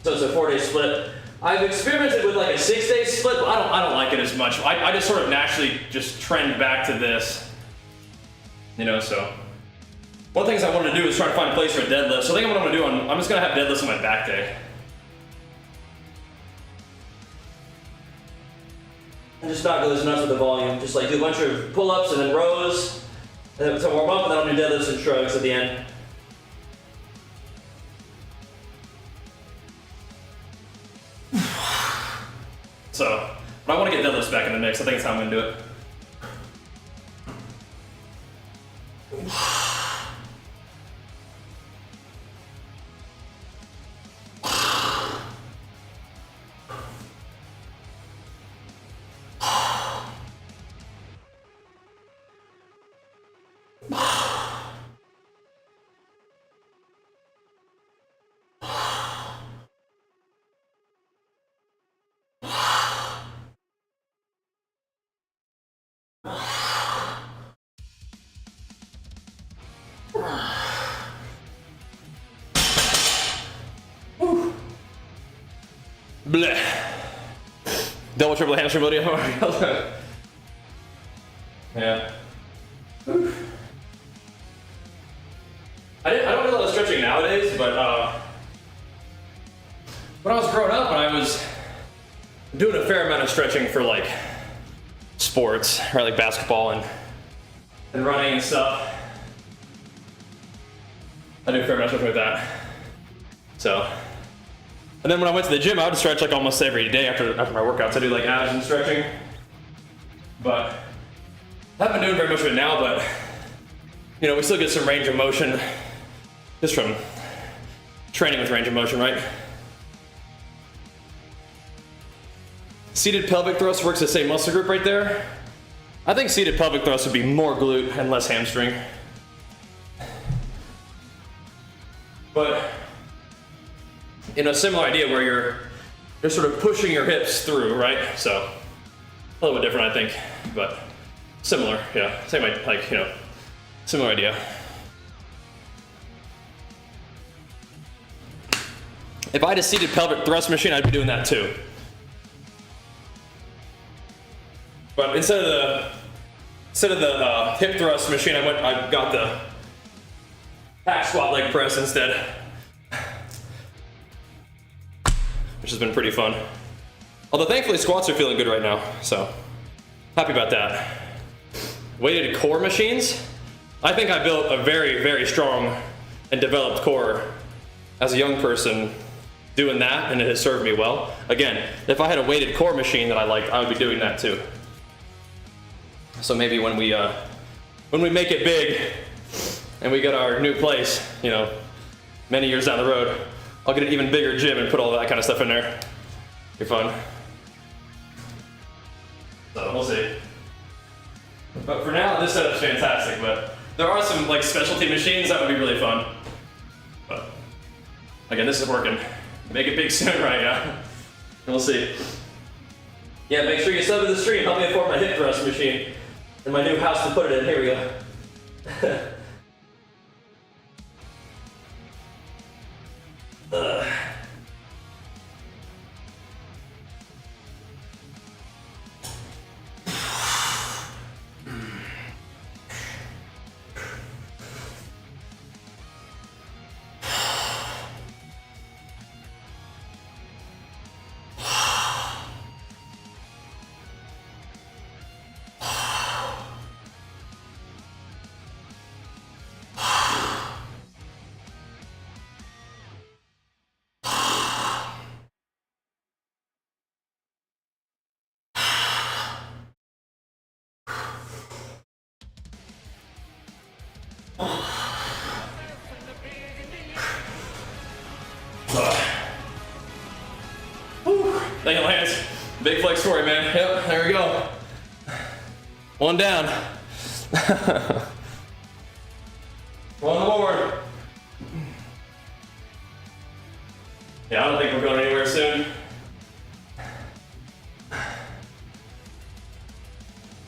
So it's a 4-day split. I've experimented with like a 6-day split, but I don't like it as much. I just sort of naturally just trend back to this. You know, so. One of the things I wanted to do is try to find a place for a deadlift. So I think what I'm gonna do, I'm just gonna have deadlifts on my back day. And just not go as nuts with the volume. Just like do a bunch of pull-ups and then rows, and then to warm up, and then I'll do deadlifts and shrugs at the end. So, but I want to get deadlifts back in the mix. I think it's time I'm gonna do it. Bleh. Double, triple hamstring mobility. Yeah. I don't do a lot of stretching nowadays, but when I was growing up, I was doing a fair amount of stretching for like sports, right? Like basketball and running and stuff. I do a fair amount of stretching with that. So, and then when I went to the gym, I would stretch like almost every day after my workouts. I do like abs and stretching, but I haven't been doing very much of it now. But you know, we still get some range of motion just from training with range of motion, right? Seated pelvic thrust works the same muscle group right there. I think seated pelvic thrust would be more glute and less hamstring. But you know, similar idea where you're sort of pushing your hips through, right? So a little bit different, I think, but similar, yeah. Same, like, you know, similar idea. If I had a seated pelvic thrust machine, I'd be doing that too. But instead of the hip thrust machine, I got the hack squat leg press instead, which has been pretty fun. Although thankfully squats are feeling good right now, so happy about that. Weighted core machines. I think I built a very, very strong and developed core as a young person doing that, and it has served me well. Again, if I had a weighted core machine that I liked, I would be doing that too. So maybe when we make it big and we get our new place, you know, many years down the road, I'll get an even bigger gym and put all that kind of stuff in there. Be fun. So we'll see. But for now, this setup's fantastic. But there are some like specialty machines that would be really fun. But again, this is working. Make it big soon, right? Yeah. We'll see. Yeah, make sure you sub to the stream. Help me afford my hip thrust machine and my new house to put it in. Here we go. Thank you, Lance. Big flex for you, man. Yep, there we go. One down. One more. Yeah, I don't think we're going anywhere soon.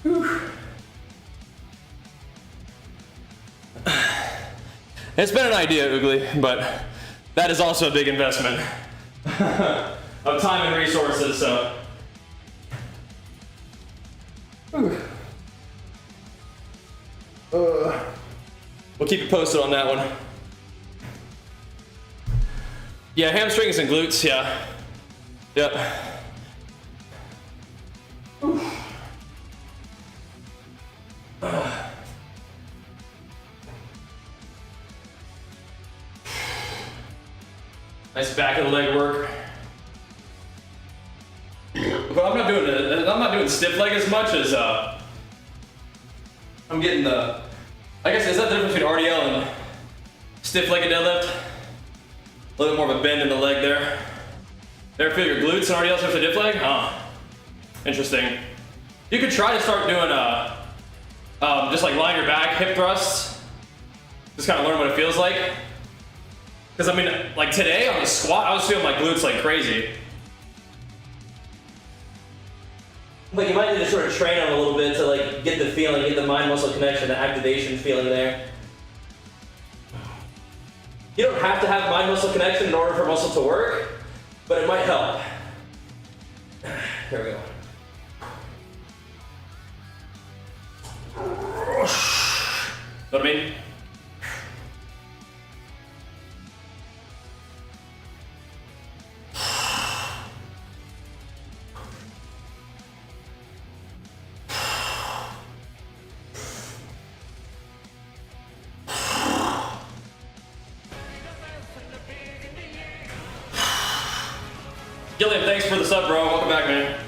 Whew. It's been an idea, Oogly, but that is also a big investment of time and resources, so. We'll keep you posted on that one. Yeah, hamstrings and glutes, yeah. Yep. Nice back of the leg work. But I'm not doing stiff leg as much as I'm getting the, I guess, is that the difference between RDL and stiff legged deadlift? A little bit more of a bend in the leg there. There, feel your glutes and RDL for diff leg? Oh, interesting. You could try to start doing just like lying your back hip thrusts. Just kind of learn what it feels like. Because I mean, like today on the squat, I was feeling my glutes like crazy. But you might need to sort of train them a little bit to like get the feeling, get the mind-muscle connection, the activation feeling there. You don't have to have mind-muscle connection in order for muscle to work, but it might help. Here we go. Know what I mean? Gilliam, thanks for the sub, bro. Welcome back, man.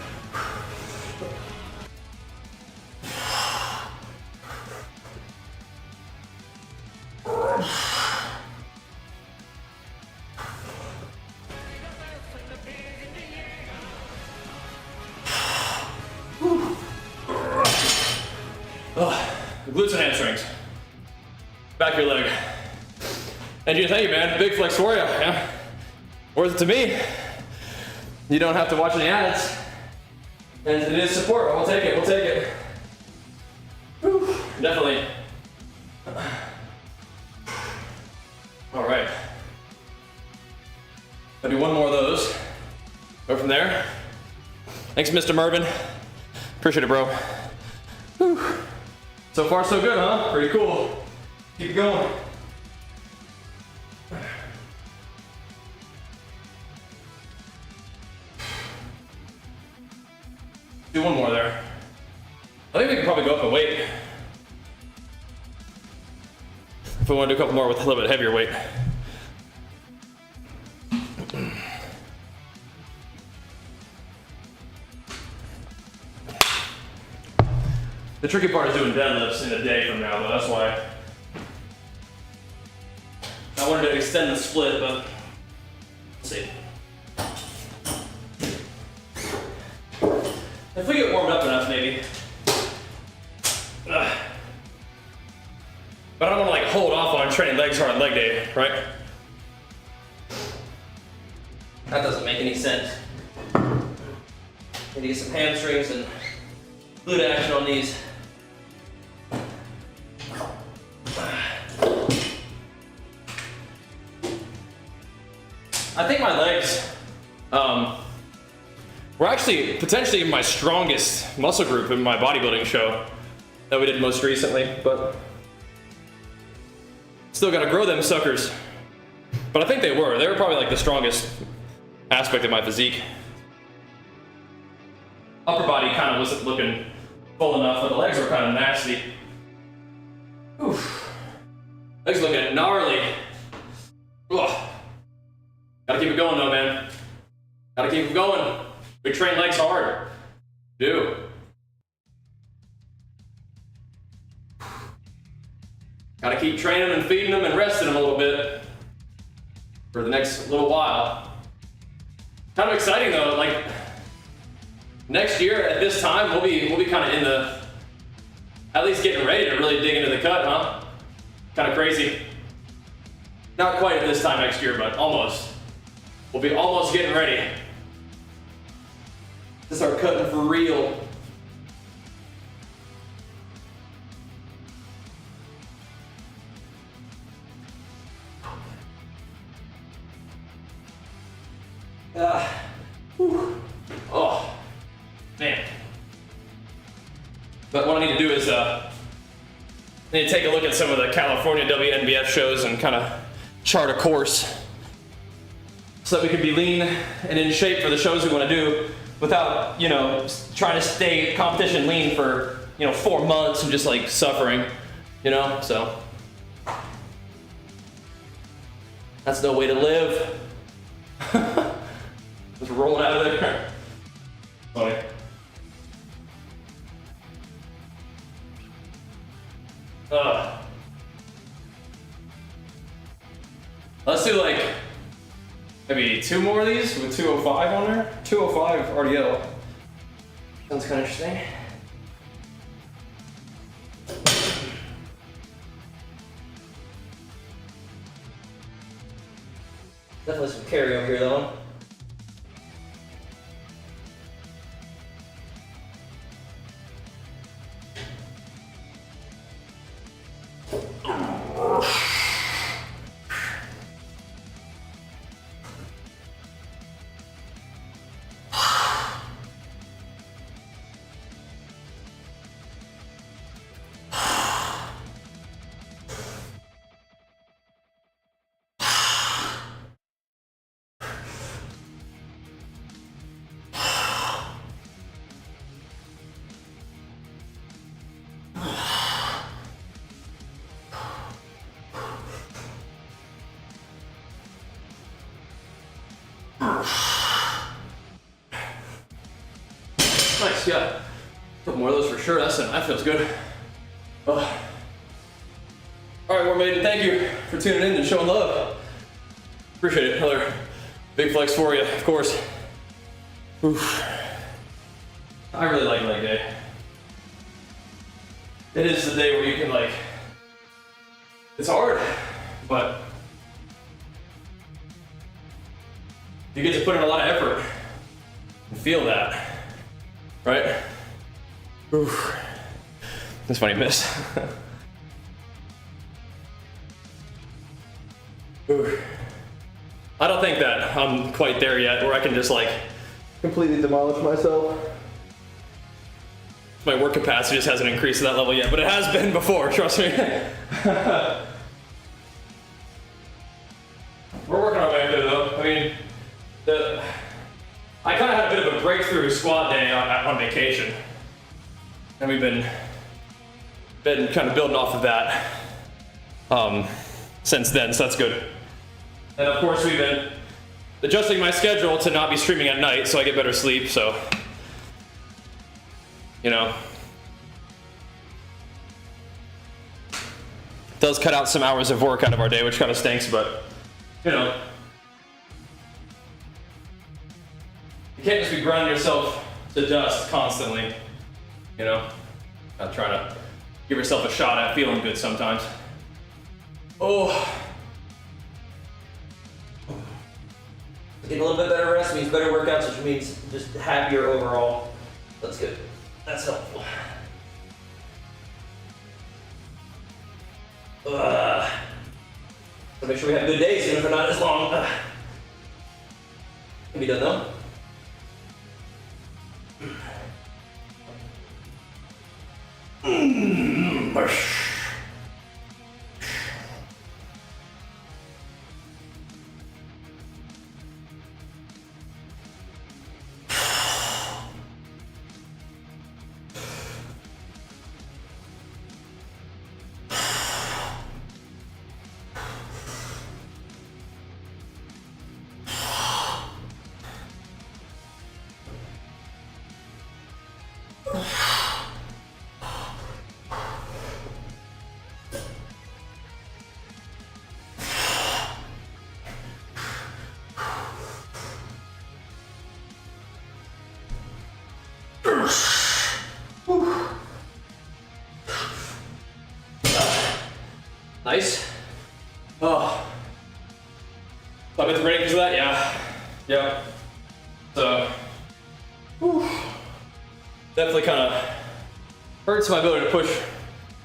Glutes and hamstrings. Back your leg. And thank you, man. Big flex for you. Yeah. Worth it to me. You don't have to watch any ads. And it is support. We'll take it. We'll take it. Whew. Definitely. All right. I'll do one more of those. Go from there. Thanks, Mr. Mervin. Appreciate it, bro. Whew. So far, so good, huh? Pretty cool. Keep going. Do one more there. I think we can probably go up in weight. If we want to do a couple more with a little bit heavier weight. The tricky part is doing deadlifts in a day from now, though. That's why I wanted to extend the split, but let's see. If we get warmed up enough, maybe. But I don't want to like hold off on training legs hard leg day, right? That doesn't make any sense. Need to get some hamstrings and glute action on these. I think my legs were actually potentially my strongest muscle group in my bodybuilding show that we did most recently, but still gotta grow them suckers. But I think they were probably like the strongest aspect of my physique. Upper body kind of wasn't looking full enough, but the legs were kind of nasty. Oof. Legs looking gnarly. Ugh. Gotta keep it going though, man. Gotta keep it going. We train legs hard. Do. Gotta keep training them and feeding them and resting them a little bit for the next little while. Kind of exciting though, like next year at this time we'll be kind of in the, at least getting ready to really dig into the cut, huh? Kind of crazy. Not quite at this time next year, but almost. We'll be almost getting ready to start cutting for real. Oh, man. But what I need to do is I need to take a look at some of the California WNBF shows and kind of chart a course so that we can be lean and in shape for the shows we want to do without, you know, trying to stay competition lean for, you know, 4 months and just like suffering, you know, so. That's no way to live. Just rolling out of there. Funny. Let's do like maybe 2 more of these with 205 on there. 205 RDL. Sounds kind of interesting. Definitely some carry over here though. Nice, yeah. A couple more of those for sure. That feels good. Oh. All right, War Maiden, thank you for tuning in and showing love. Appreciate it. Another big flex for you, of course. Oof. I really like leg day. It is the day where you can like, it's hard, but you get to put in a lot of effort and feel that, right? Oof. That's funny, miss. Oof. I don't think that I'm quite there yet where I can just like completely demolish myself. My work capacity just hasn't increased to that level yet, but it has been before, trust me. We're working our way up there though. I mean, I kind of had a bit of a breakthrough squat day on vacation. And we've been kind of building off of that since then, so that's good. And of course we've been adjusting my schedule to not be streaming at night so I get better sleep, so, you know. It does cut out some hours of work out of our day, which kind of stinks, but, you know. You can't just be grinding yourself to dust constantly, you know. Not trying to give yourself a shot at feeling good sometimes. Oh. Getting a little bit better rest means better workouts, which means just happier overall. That's good. That's helpful. So make sure we have good days, even if they're not as long. Can be done though. Nice. Oh. So I've been ready because of that? Yeah. Yep. So, whew. Definitely kind of hurts my ability to push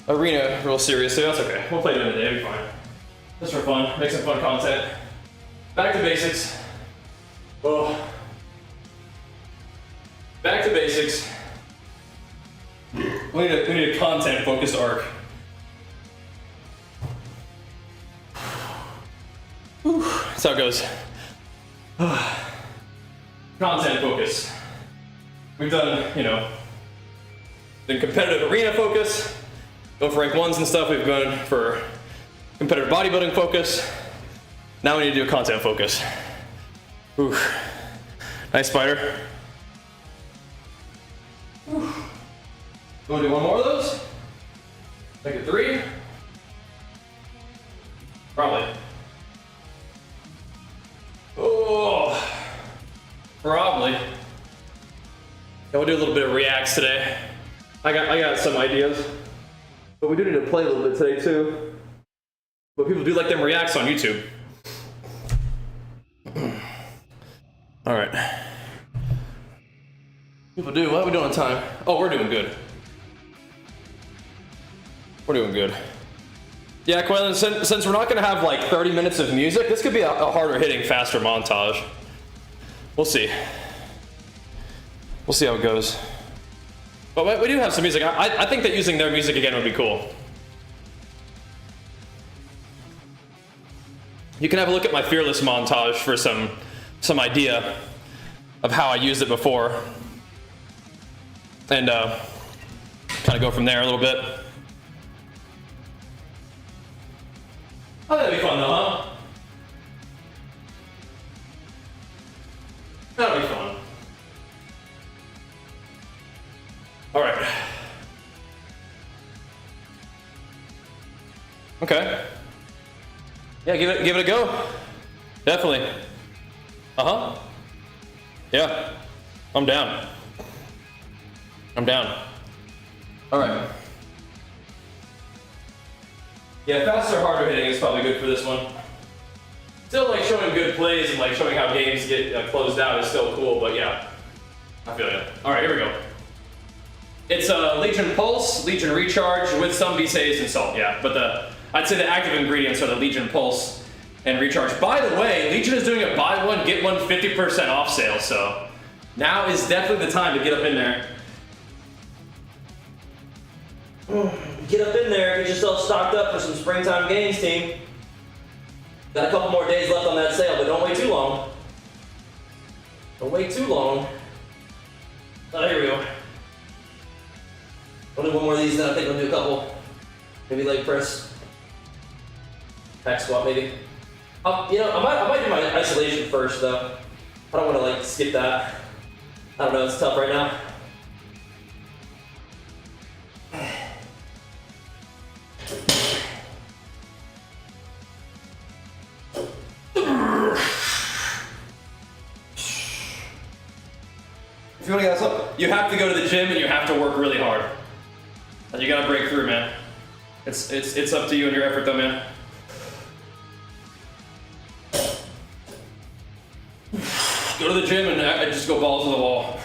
arena real seriously. That's okay. We'll play it in the day, it'll be fine. Just for fun, make some fun content. Back to basics. Oh. Back to basics. We need a content-focused arc. Whew. That's how it goes. Content focus. We've done, you know, been competitive arena focus, going for rank ones and stuff. We've gone for competitive bodybuilding focus. Now we need to do a content focus. Whew. Nice spider. Whew. You want to do one more of those? Make it 3? Probably. Oh, probably. Yeah, we'll do a little bit of reacts today. I got some ideas, but we do need to play a little bit today too. But people do like them reacts on YouTube. All right. People do. What are we doing on time? Oh, we're doing good. We're doing good. Yeah, Quaylen, since we're not gonna have like 30 minutes of music, this could be a harder hitting, faster montage. We'll see. We'll see how it goes. But we do have some music. I think that using their music again would be cool. You can have a look at my Fearless montage for some idea of how I used it before. And kind of go from there a little bit. Oh, that'd be fun though, huh? That'll be fun. All right. Okay. Yeah, give it a go. Definitely. Uh-huh. Yeah. I'm down. I'm down. All right. Yeah, faster, harder hitting is probably good for this one. Still, like, showing good plays and like showing how games get closed out is still cool, but yeah, I feel you. All right, here we go. It's a Legion Pulse, Legion Recharge with some BCAAs and salt, yeah. But I'd say the active ingredients are the Legion Pulse and Recharge. By the way, Legion is doing a buy one, get one 50% off sale, so now is definitely the time to get up in there. Get up in there, get yourself stocked up for some springtime games, team. Got a couple more days left on that sale, but don't wait too long. Don't wait too long. Oh, here we go. I'll do one more of these, then I think I'll do a couple. Maybe leg press. Back squat, maybe. You know, I might do my isolation first, though. I don't want to, like, skip that. I don't know, it's tough right now. If you want to get up, you have to go to the gym and you have to work really hard. And you gotta break through, man. It's up to you and your effort, though, man. Go to the gym and just go balls to the wall.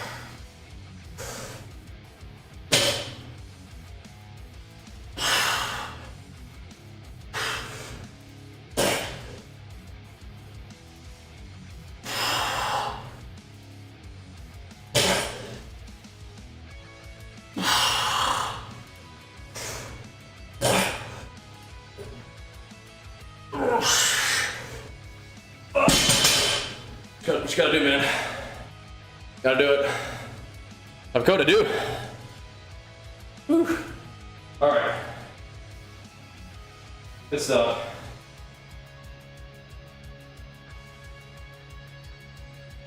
What you gotta do, man. Gotta do it. I've got to do. Whew. All right. Good stuff.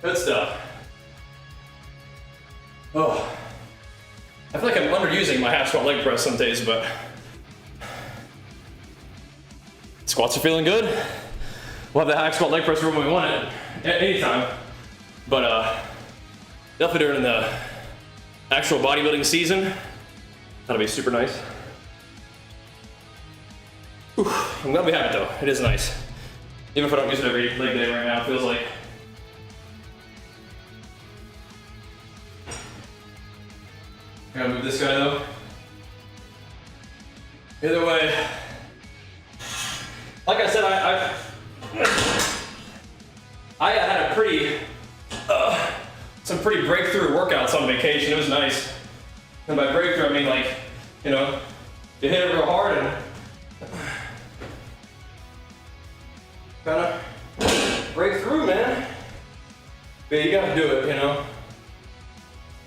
Good stuff. Oh. I feel like I'm underusing my half squat leg press some days, but squats are feeling good. We'll have the half squat leg press room when we want it, anytime. But definitely during the actual bodybuilding season, that'll be super nice. Whew. I'm glad we have it though. It is nice. Even if I don't use it every leg day right now, it feels like. I gotta move this guy though. Either way, like I said, I had a pretty, some pretty breakthrough workouts on vacation. It was nice. And by breakthrough, I mean like, you know, you hit it real hard and kind of break through, man. But you gotta do it, you know.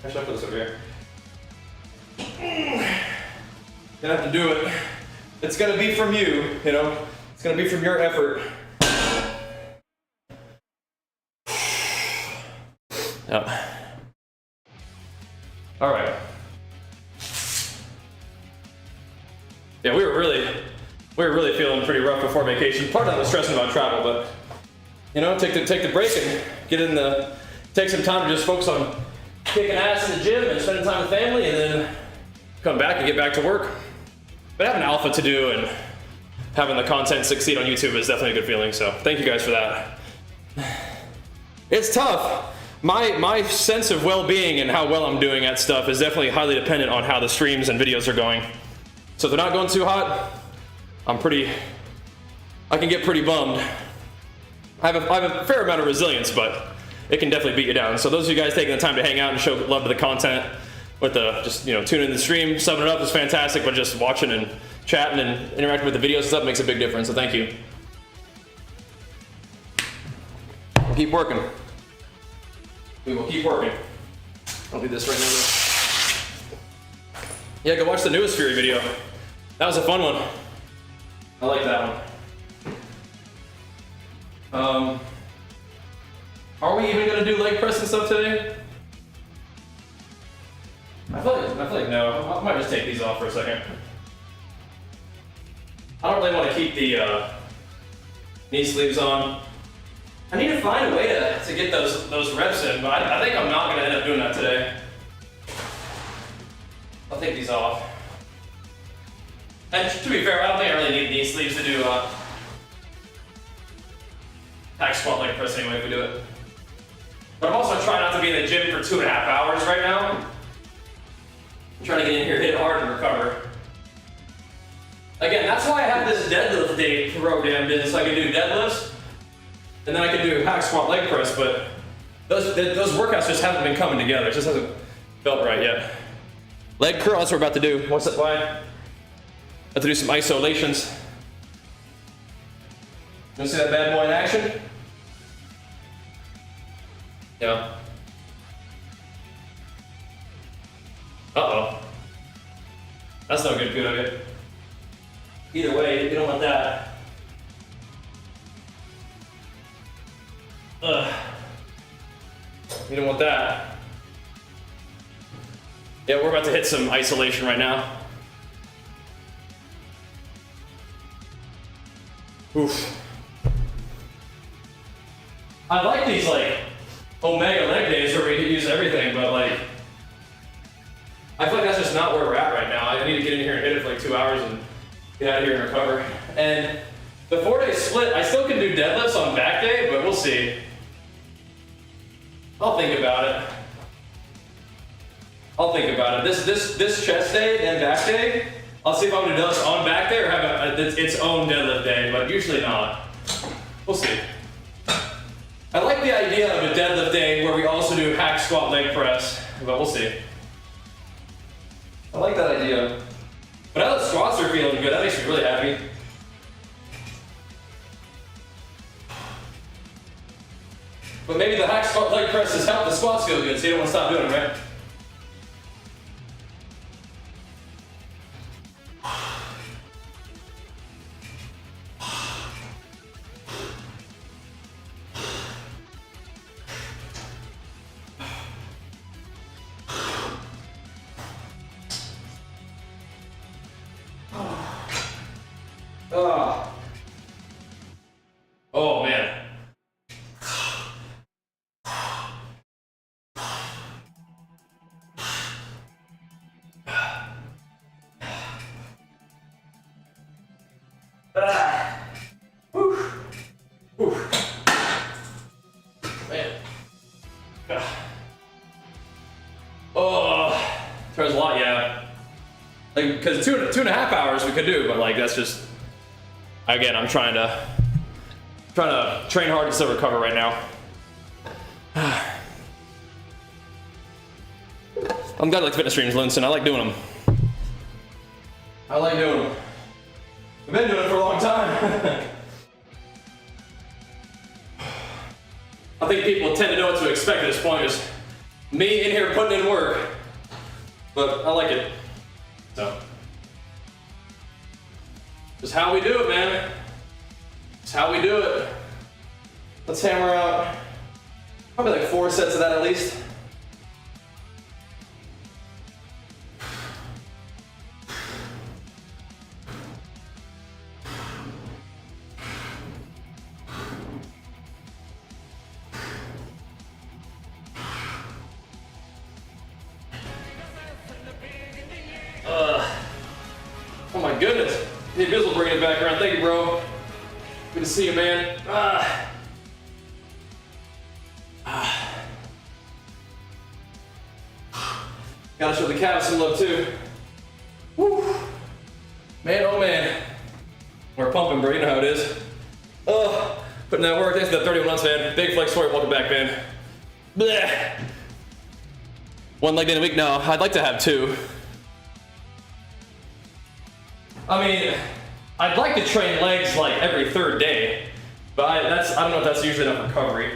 Actually, I'll put this over here. You have to do it. It's gonna be from you, you know. It's gonna be from your effort. Yeah. All right. Yeah, we were really feeling pretty rough before vacation. Part of that was stressing about travel, but you know, take the break and take some time to just focus on kicking ass in the gym and spending time with family, and then come back and get back to work. But having alpha to do and having the content succeed on YouTube is definitely a good feeling. So thank you guys for that. It's tough. My sense of well-being and how well I'm doing at stuff is definitely highly dependent on how the streams and videos are going. So if they're not going too hot, I can get pretty bummed. I have a fair amount of resilience, but it can definitely beat you down. So those of you guys taking the time to hang out and show love to the content with just, you know, tuning in the stream, subbing it up is fantastic, but just watching and chatting and interacting with the videos and stuff makes a big difference, so thank you. We'll keep working. We will keep working. I'll do this right now. Yeah, go watch the newest Fury video. That was a fun one. I like that one. Are we even gonna do leg press and stuff today? I feel like no. I might just take these off for a second. I don't really want to keep the knee sleeves on. I need to find a way to get those reps in, but I think I'm not going to end up doing that today. I'll take these off. And to be fair, I don't think I really need knee sleeves to do hack squat leg press anyway if we do it. But I'm also trying not to be in the gym for 2.5 hours right now. I'm trying to get in here, hit it hard, and recover. Again, that's why I have this deadlift day programmed in, so I can do deadlifts, and then I can do hack squat leg press, but those workouts just haven't been coming together. It just hasn't felt right yet. Leg curl, that's what we're about to do. What's that? Why? Have to do some isolations. You want to see that bad boy in action? Yeah. Uh-oh. That's no good, okay? Either way, you don't want that. Ugh. You don't want that. Yeah, we're about to hit some isolation right now. Oof. I like these like omega leg days where we can use everything, but like I feel like that's just not where we're at right now. I need to get in here and hit it for like 2 hours and get out of here and recover. And the 4-day split, I still can do deadlifts on back day, but we'll see. I'll think about it. I'll think about it. This chest day and back day, I'll see if I'm gonna do this on back day or have its own deadlift day, but usually not. We'll see. I like the idea of a deadlift day where we also do hack squat leg press, but we'll see. I like that idea. But now the squats are feeling good, that makes me really happy. But maybe the hack squat leg press has helped the squats feel good, so you don't want to stop doing them, right? Oh man. Man. Oh, there's a lot, yeah. Like, because two and a half hours we could do, but like that's just, again, I'm trying to train hard to still recover right now. I'm glad I like fitness streams, Linson. I like doing them. I like doing them. I've been doing it for a long time. I think people tend to know what to expect at this point. Is me in here putting in work, but I like it. So, just how we do it, man. It's how we do it. Let's hammer out probably like 4 sets of that at least. Oh my goodness. The Abyss will bring it back around. Thank you, bro. Good to see you, man. Gotta show the calves some love too. Woo. Man, oh man. We're pumping, bro. You know how it is. Putting that work. Thanks for that 31 months, man. Big flex for you. Welcome back, man. Blech. 1 leg day in a week? No, I'd like to have 2. I mean, I'd like to train legs like every 3rd day, but I don't know if that's usually enough recovery.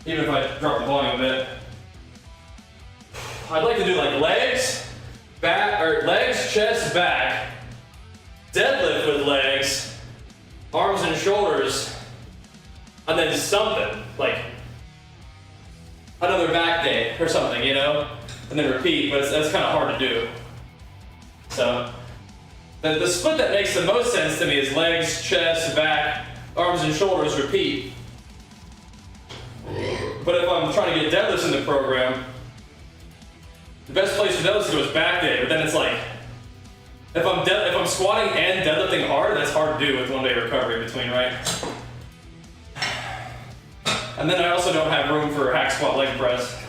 Even if I drop the volume a bit. I'd like to do like legs, back, or legs, chest, back, deadlift with legs, arms and shoulders, and then something, like another back day or something, you know? and then repeat, but that's kind of hard to do. So the split that makes the most sense to me is legs, chest, back, arms and shoulders, repeat. But if I'm trying to get deadlifts in the program, the best place for deadlifts to go is back day, but then it's like, if I'm squatting and deadlifting hard, that's hard to do with 1 day recovery between, right? And then I also don't have room for hack squat leg press.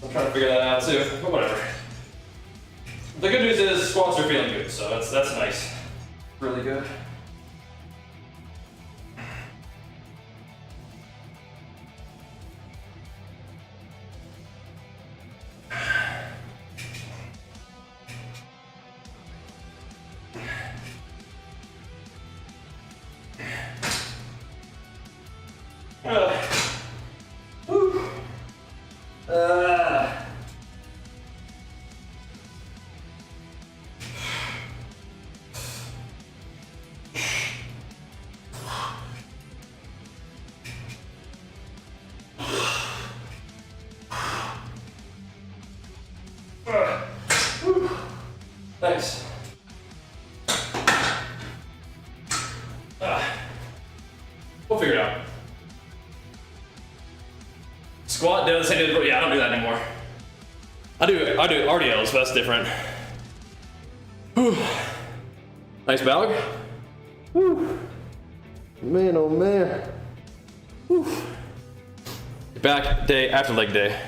I'm trying to figure that out too, but whatever. The good news is squats are feeling good, so that's nice. Really good. Nice. We'll figure it out. Squat, deadlift, yeah, I don't do that anymore. I do RDLs, but that's different. Whew. Nice Balog. Whew. Man, oh man. Whew. Back day after leg day.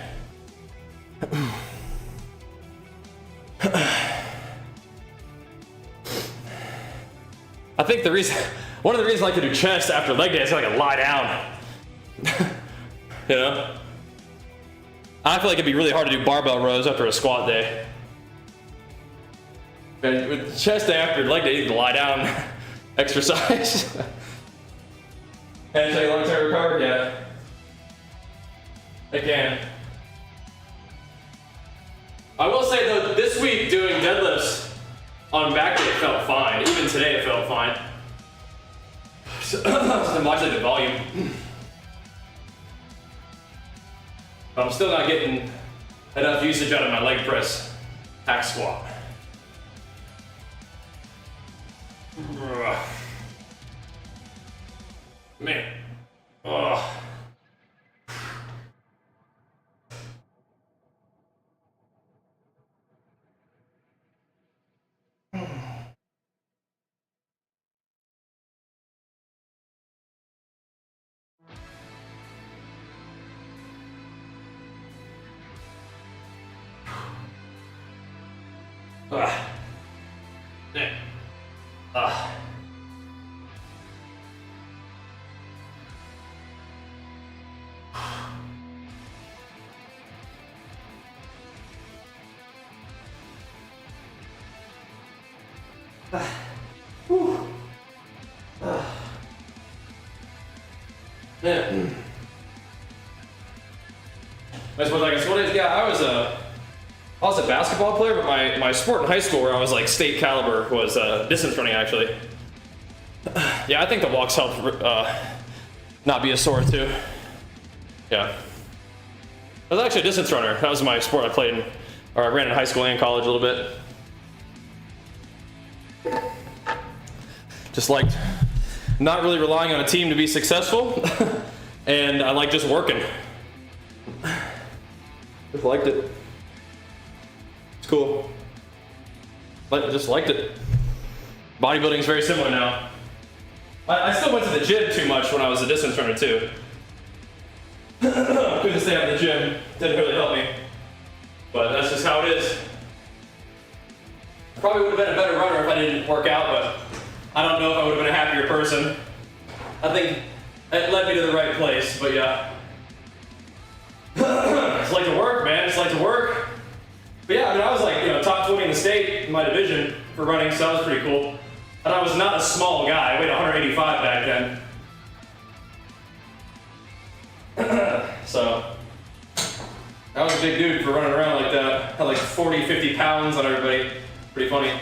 I think one of the reasons I like to do chest after leg day is so I can lie down. You know? I feel like it'd be really hard to do barbell rows after a squat day. And with chest day after leg day, you can lie down exercise. Can I take long-term recovery? Yeah. I can. I will say though, this week doing deadlifts on back day felt fine. Even today it felt fine. So watch the volume. But I'm still not getting enough usage out of my leg press hack squat. Man. Ugh. Yeah. That's what I guess. What is? Yeah, I was a basketball player, but my sport in high school where I was like state caliber was distance running actually. Yeah, I think the walks helped not be a sore too. Yeah. I was actually a distance runner. That was my sport I played in, or I ran in high school and college a little bit. Just liked not really relying on a team to be successful, and I like just working. Just liked it. It's cool. But just liked it. Bodybuilding is very similar now. I still went to the gym too much when I was a distance runner too. Couldn't stay out in the gym. Didn't really help me. But that's just how it is. I probably would have been a better runner if I didn't work out, but I don't know if I would have been a happier person. I think it led me to the right place, but yeah. It's like to work, man. It's like to work. But yeah, I mean, I was like, top 20 in the state in my division for running, so that was pretty cool. And I was not a small guy. I weighed 185 back then. So, I was a big dude for running around like that. Had like 40, 50 pounds on everybody. Pretty funny.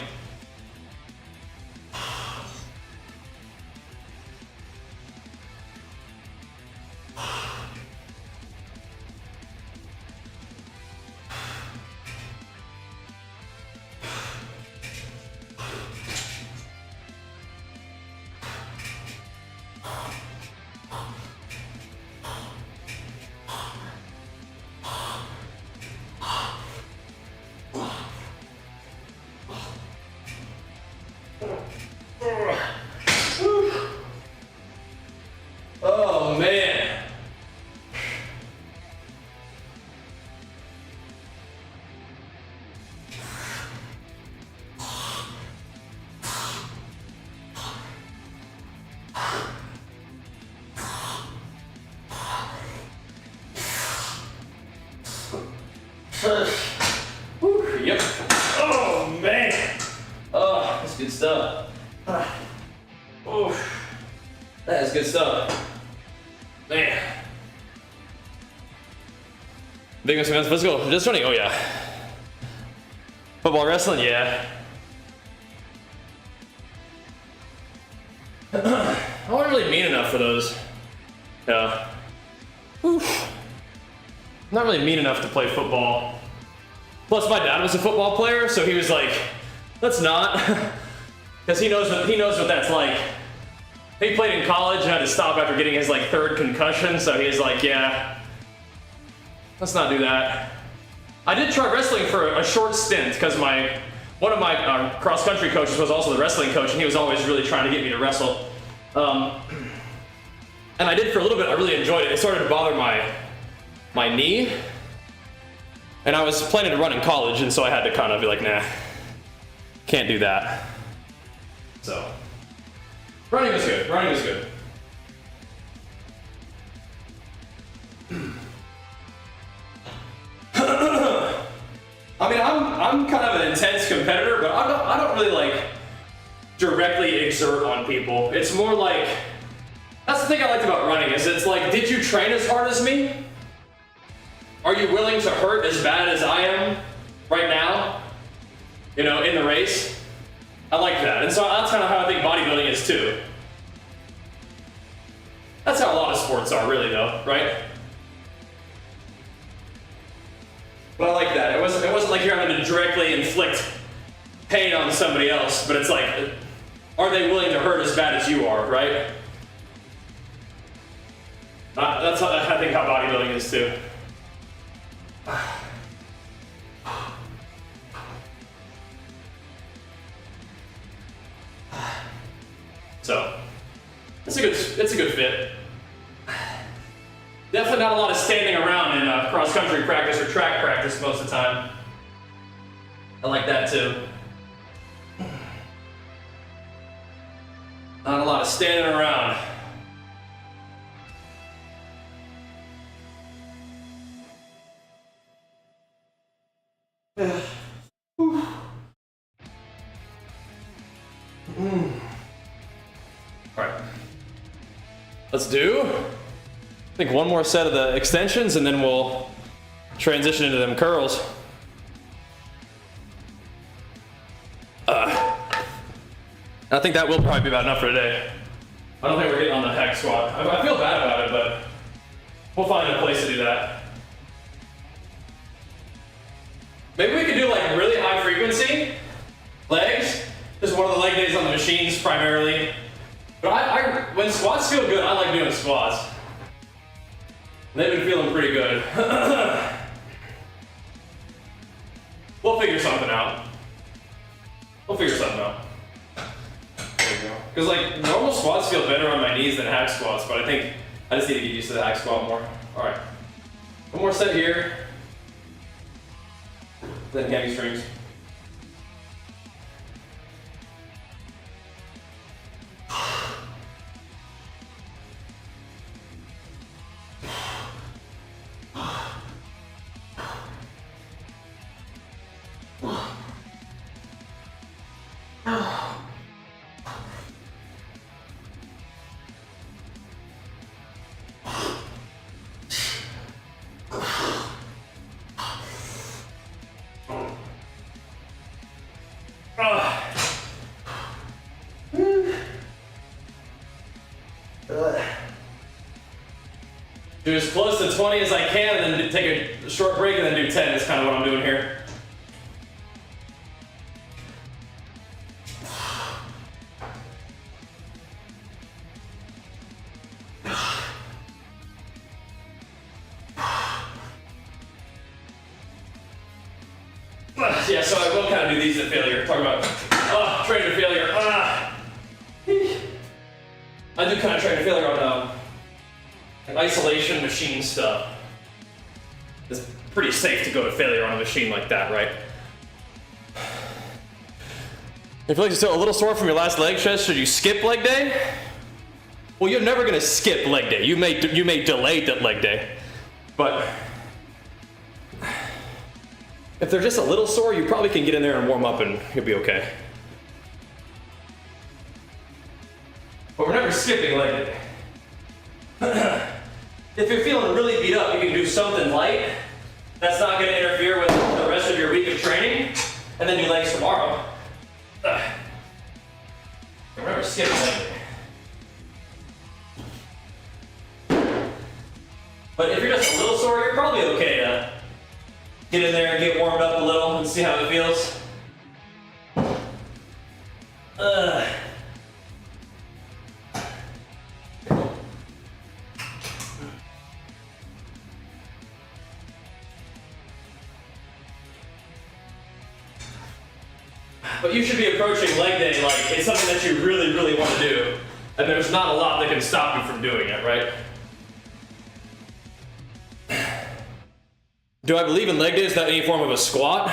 good stuff. Oh, that is good stuff. Man. Biggest man's physical. Just running. Oh yeah. Football, wrestling. Yeah. I wasn't really mean enough for those. Yeah. Oof. Not really mean enough to play football. Plus, my dad was a football player, so he was like, "Let's not," because he knows what that's like. He played in college and had to stop after getting his like 3rd concussion, so he's like, "Yeah, let's not do that." I did try wrestling for a short stint because one of my cross country coaches was also the wrestling coach, and he was always really trying to get me to wrestle. And I did for a little bit. I really enjoyed it. It started to bother my knee, and I was planning to run in college, and so I had to kind of be like, nah, can't do that. So running was good. Running was good. I mean, I'm kind of an intense competitor, but I don't really like directly exert on people. It's more like, that's the thing I liked about running, is it's like, did you train as hard as me? Are you willing to hurt as bad as I am right now? You know, in the race? I like that. And so that's kind of how I think bodybuilding is too. That's how a lot of sports are, really, though, right? But I like that. It wasn't like you're having to directly inflict pain on somebody else, but it's like, are they willing to hurt as bad as you are, right? That's how, I think how bodybuilding is too. So, it's a good fit. Definitely not a lot of standing around in cross-country practice or track practice most of the time. I like that too. Not a lot of standing around. Alright. Let's do, I think, one more set of the extensions, and then we'll transition into them curls. I think that will probably be about enough for today. I don't think we're getting on the hack squat. I feel bad about it, but we'll find a place to do that. Maybe we could do like really high frequency legs. Just one of the leg days on the machines primarily. But when squats feel good, I like doing squats. They've been feeling pretty good. We'll figure something out. There you go. Because like normal squats feel better on my knees than hack squats, but I think I just need to get used to the hack squat more. All right, one more set here. Then hamstrings. Do as close to 20 as I can, and then take a short break, and then do 10 is kind of what I'm doing here. Yeah, so I will kind of do these at failure. Talk about train to failure. I do kind of train to failure on isolation machine stuff. It's pretty safe to go to failure on a machine like that, right? If you feel like you're still a little sore from your last leg stretch, should you skip leg day? Well, you're never gonna skip leg day. You may delay that leg day, but if they're just a little sore, you probably can get in there and warm up and you'll be okay. but we're never skipping leg day. If you're feeling really beat up, you can do something light that's not going to interfere with the rest of your week of training, and then do legs tomorrow. Remember, skipping leg day. But if you're just a little sore, you're probably okay to get in there and get warmed up a little and see how it feels. But you should be approaching leg day like it's something that you really, really want to do. And there's not a lot that can stop you from doing it, right? Do I believe in leg day? Is that any form of a squat? I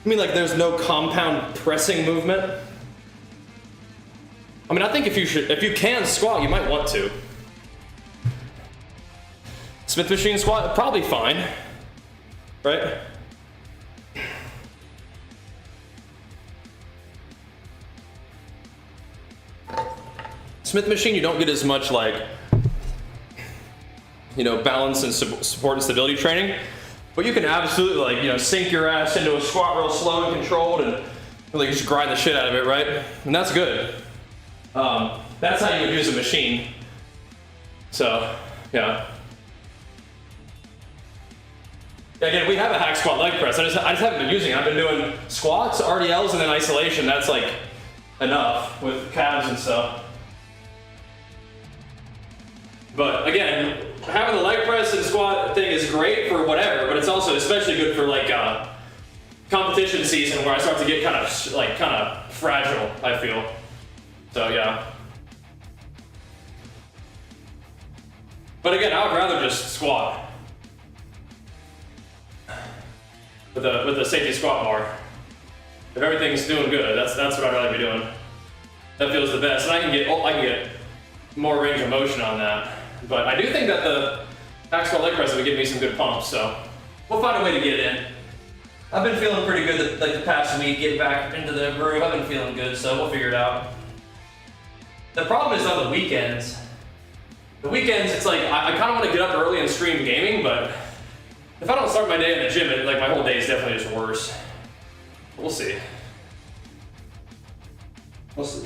mean, like there's no compound pressing movement? I mean, I think if you can squat, you might want to. Smith machine squat, probably fine, right? Smith machine, you don't get as much like, you know, balance and support and stability training, but you can absolutely like, you know, sink your ass into a squat real slow and controlled and really just grind the shit out of it, right? And that's good. That's how you would use a machine. So, yeah. Again, we have a hack squat leg press. I just haven't been using it. I've been doing squats, RDLs, and then isolation. That's like enough with calves and stuff. But again, having the leg press and squat thing is great for whatever, but it's also especially good for like competition season where I start to get kind of fragile, I feel. So yeah. But again, I would rather just squat. With the safety squat bar. If everything's doing good, that's what I'd rather be doing. That feels the best, and I can get more range of motion on that. But I do think that the hack squat leg press would give me some good pumps, so we'll find a way to get it in. I've been feeling pretty good like the past week, getting back into the groove. I've been feeling good, so we'll figure it out. The problem is on the weekends. The weekends, it's like I kind of want to get up early and stream gaming, but if I don't start my day in the gym, like my whole day is definitely just worse. We'll see. We'll see.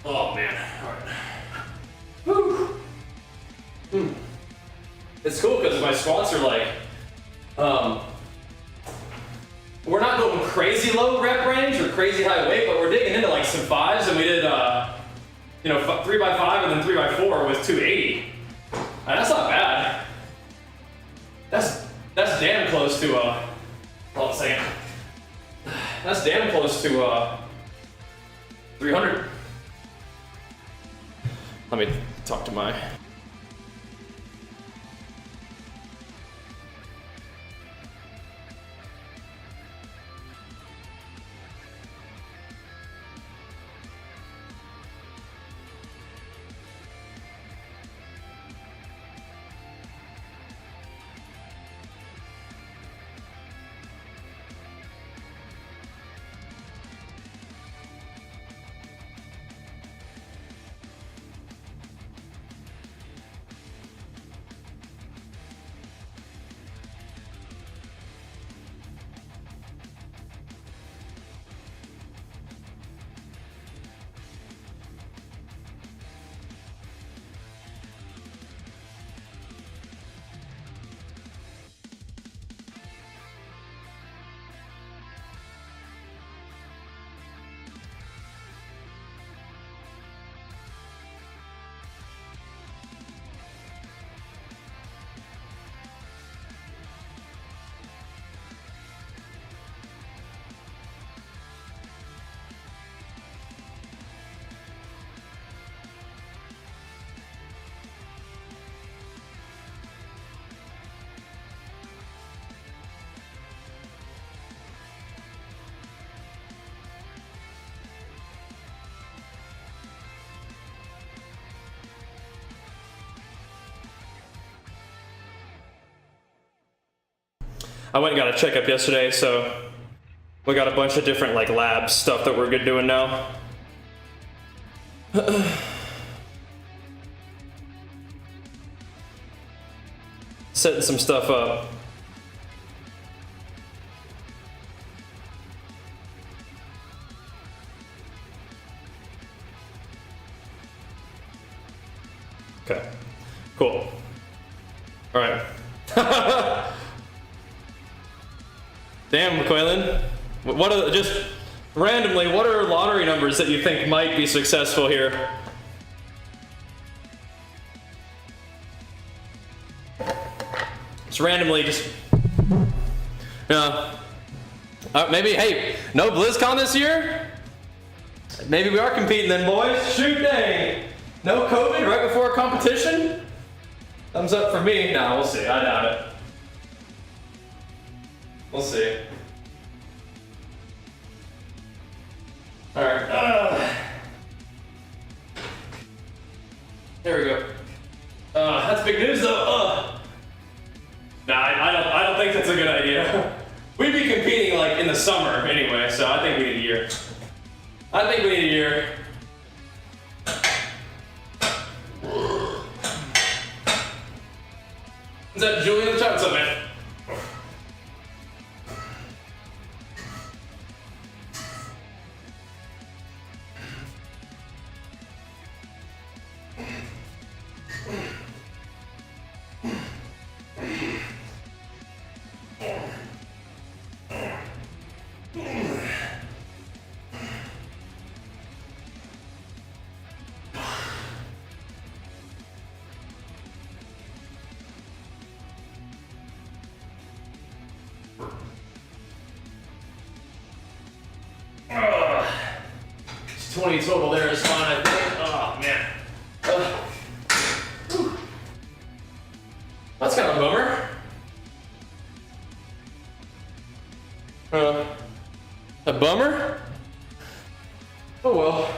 Oh man, all right. Whew. It's cool because my squats are like, we're not going crazy low rep range or crazy high weight, but we're digging into like some fives, and we did, 3x5 and then 3x4 with 280. And that's not bad. That's damn close to hold on a second. That's damn close to 300. Let me talk to my... I went and got a checkup yesterday, so we got a bunch of different like lab stuff that we're good doing now. Setting some stuff up. Okay, cool. All right. Damn, McQuillan. What are, just randomly, what are lottery numbers that you think might be successful here? Just randomly, just, maybe, hey, no BlizzCon this year? Maybe we are competing then, boys. Shoot, dang. No COVID right before a competition? Thumbs up for me. Nah, we'll see. I doubt it. We'll see. All right. There we go. That's big news, though. Nah, I don't think that's a good idea. We'd be competing like in the summer anyway, so I think we need a year. I think we need a year. Is that Julian in the chat? What's up, man? It's 20 total there is fine, I think. Oh, man. That's kind of a bummer. A bummer? Oh well.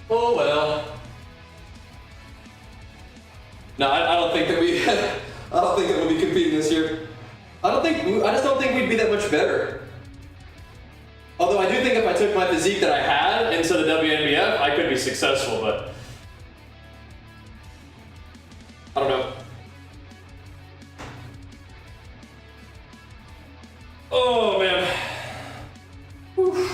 Oh well. No, I don't think that we. I don't think that we'll be competing this year. I just don't think we'd be that much better. Although I do think if I took my physique that I had into the WNBF, I could be successful, but I don't know. Oh man. Whew.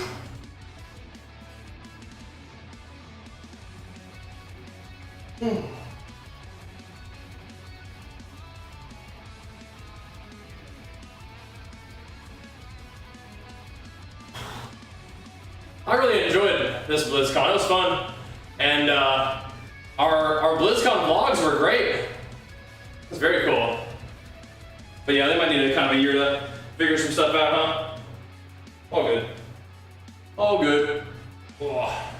I really enjoyed this BlizzCon. It was fun, and our BlizzCon vlogs were great. It was very cool. But yeah, they might need a kind of a year to figure some stuff out, huh? All good. All good. Oh.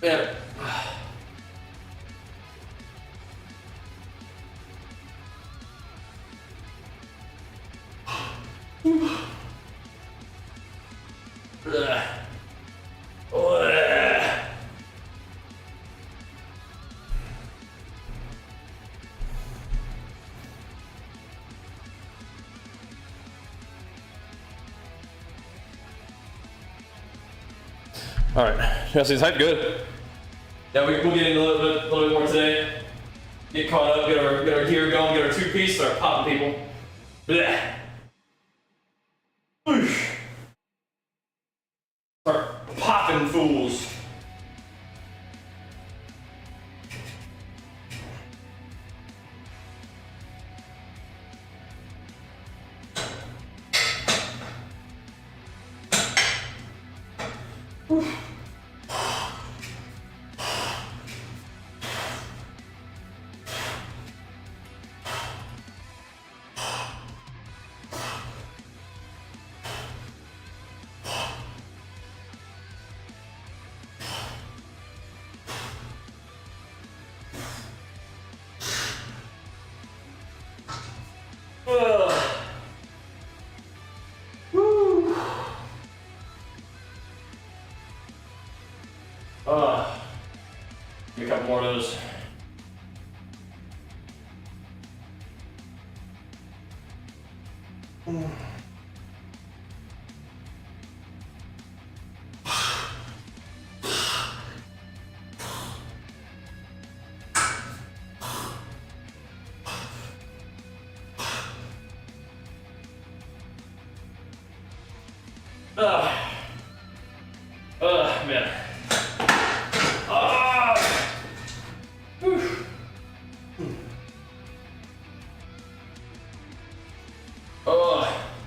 Man. All right, Jesse's hype good. Yeah, we'll get into a little bit more today. Get caught up, get our gear going, get our two-piece, start popping people. Blech. Whoosh. Start popping fools. Give me a couple more of those. Man.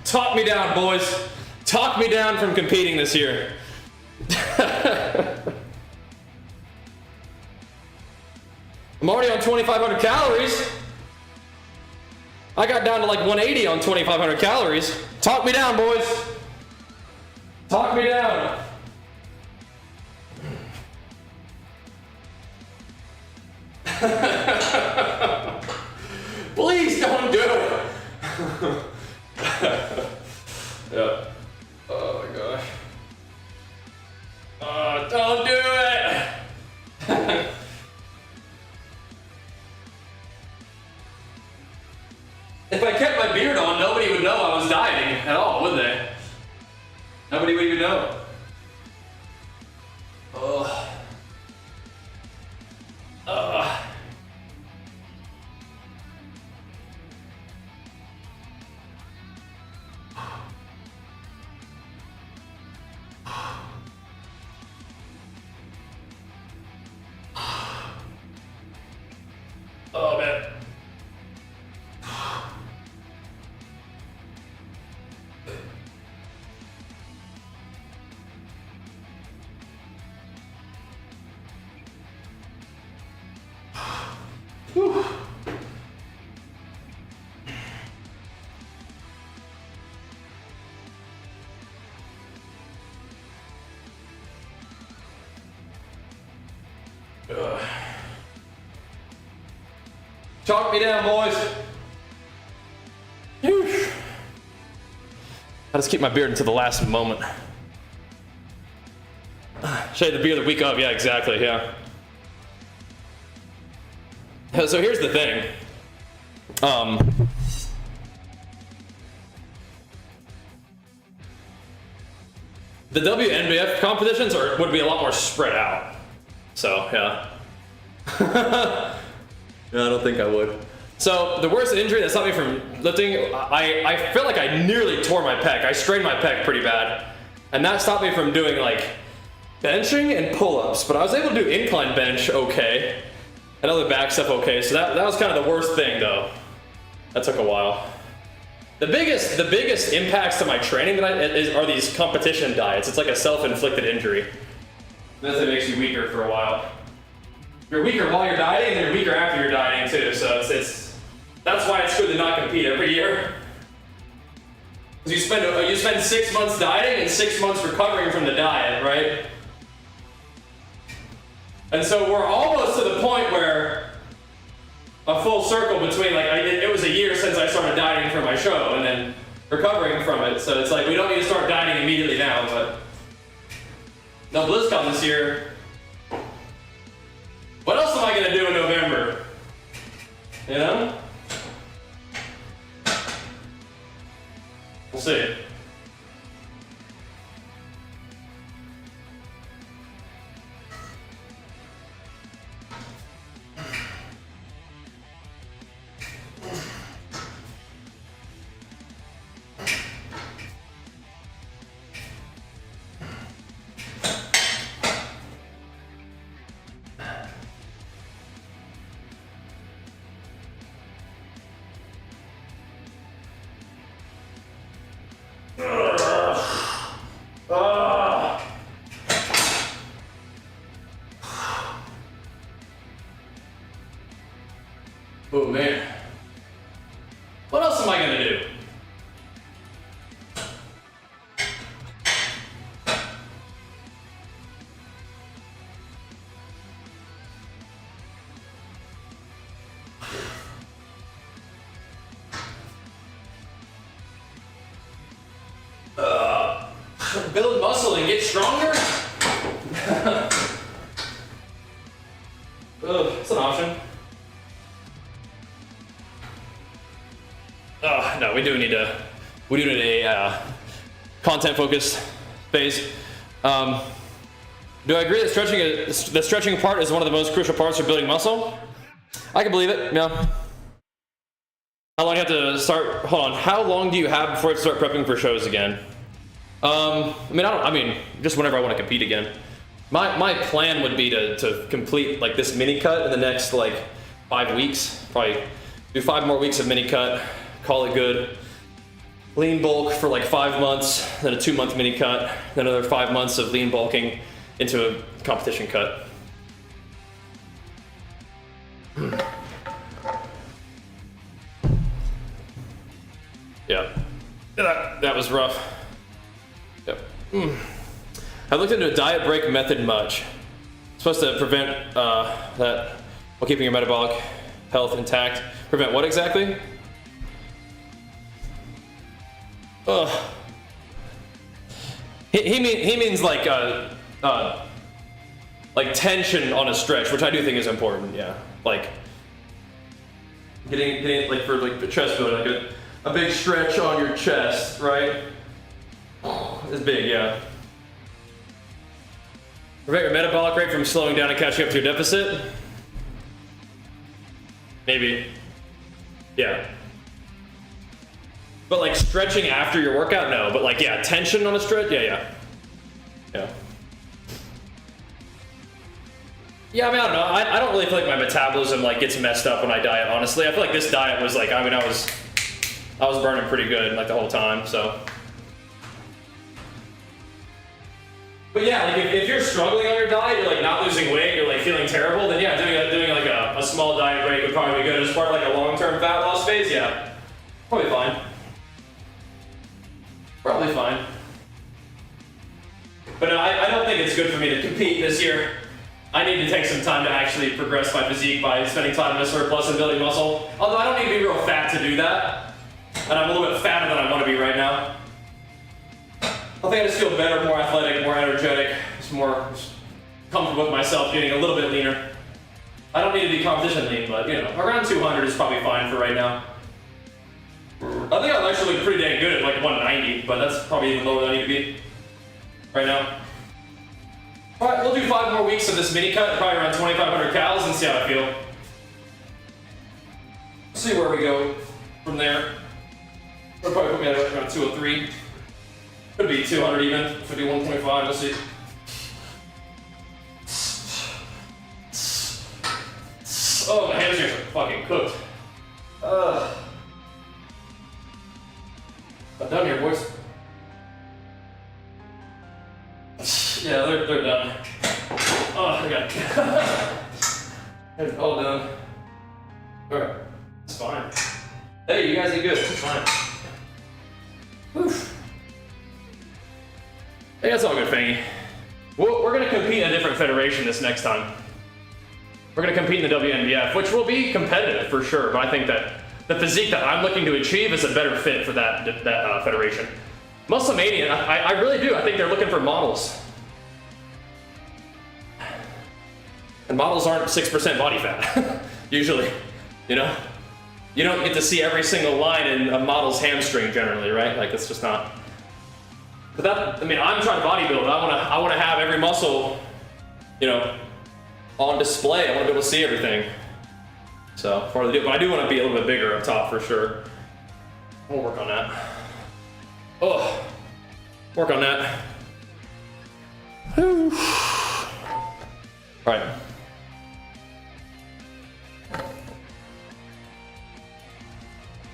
Talk me down, boys. Talk me down from competing this year. I'm already on 2,500 calories. I got down to like 180 on 2,500 calories. Talk me down, boys. Talk me down. Please don't do it. Yeah. Oh my gosh. Don't do it. If I kept my beard on, nobody would know I was dieting at all, would they? Nobody would even know. Ugh. Ugh. Oh man. Whew. Chalk me down, boys. Whew. I just keep my beard until the last moment. Shave the beard the week up. Yeah, exactly. Yeah. So here's the thing. The WNBF competitions would be a lot more spread out. So yeah. No, I don't think I would. So the worst injury that stopped me from lifting, I feel like I nearly tore my pec. I strained my pec pretty bad, and that stopped me from doing like benching and pull-ups. But I was able to do incline bench okay, and other back stuff okay. So that was kind of the worst thing though. That took a while. The biggest impacts to my training are these competition diets. It's like a self-inflicted injury. That's what makes you weaker for a while. You're weaker while you're dieting, and then you're weaker after you're dieting too. So that's why it's good to not compete every year. Because you spend 6 months dieting and 6 months recovering from the diet, right? And so we're almost to the point where a full circle between it was a year since I started dieting for my show and then recovering from it. So it's like we don't need to start dieting immediately now, but no BlizzCon this year. What else am I gonna do in November? You know? We'll see. Oh man. What else am I gonna do? Build muscle and get stronger? It's an option. No, we do need a content-focused phase. Do I agree that the stretching part is one of the most crucial parts for building muscle? I can believe it, yeah. How long do you have to start? Hold on. How long do you have before you start prepping for shows again? I mean, just whenever I want to compete again. My plan would be to complete like this mini cut in the next like 5 weeks. Probably do 5 more weeks of mini cut, call it good. Lean bulk for like 5 months, then a 2-month mini cut, then another 5 months of lean bulking into a competition cut. Yeah, that was rough. Yep. I looked into a diet break method much. It's supposed to prevent that while keeping your metabolic health intact. Prevent what exactly? He means like tension on a stretch, which I do think is important. Yeah, like getting like for like the chest building, like a big stretch on your chest, right? It's big, yeah. Prevent your metabolic rate from slowing down and catching up to your deficit? Maybe. Yeah. But like stretching after your workout? No. But like, yeah, tension on a stretch? Yeah. Yeah, I mean, I don't know. I don't really feel like my metabolism like gets messed up when I diet, honestly. I feel like this diet was like, I mean, I was burning pretty good like the whole time, so. But yeah, like if you're struggling on your diet, you're like not losing weight, you're like feeling terrible, then yeah, doing like a small diet break would probably be good as part of like a long-term fat loss phase. Yeah, probably fine. Probably fine. But no, I don't think it's good for me to compete this year. I need to take some time to actually progress my physique by spending time in a surplus and building muscle. Although I don't need to be real fat to do that, and I'm a little bit fatter than I want to be right now. I think I just feel better, more athletic, more energetic, just more comfortable with myself getting a little bit leaner. I don't need to be competition lean, but you know, around 200 is probably fine for right now. I think I'm actually pretty dang good at like 190, but that's probably even lower than I need to be right now. All right, we'll do 5 more weeks of this mini cut, probably around 2,500 calories, and see how I feel. See where we go from there. It'll probably put me at around 203. Could be 200 even, if I do 125, we'll see. Oh, my hamstrings are fucking cooked. I'm done here, boys. Yeah, they're done. Oh, I got it's all done. Alright, it's fine. Hey, you guys did good, it's fine. Oof. Hey, that's all good, Fangy. We're gonna compete in a different federation this next time. We're gonna compete in the WNBF, which will be competitive for sure, but I think that the physique that I'm looking to achieve is a better fit for that federation. Musclemania, I really do. I think they're looking for models. And models aren't 6% body fat, usually, you know? You don't get to see every single line in a model's hamstring generally, right? Like, it's just not. But that, I mean, I'm trying to bodybuild. I wanna have every muscle, you know, on display. I wanna be able to see everything. So, but I do wanna be a little bit bigger up top for sure. We'll work on that. Oh, work on that. Whew. All right.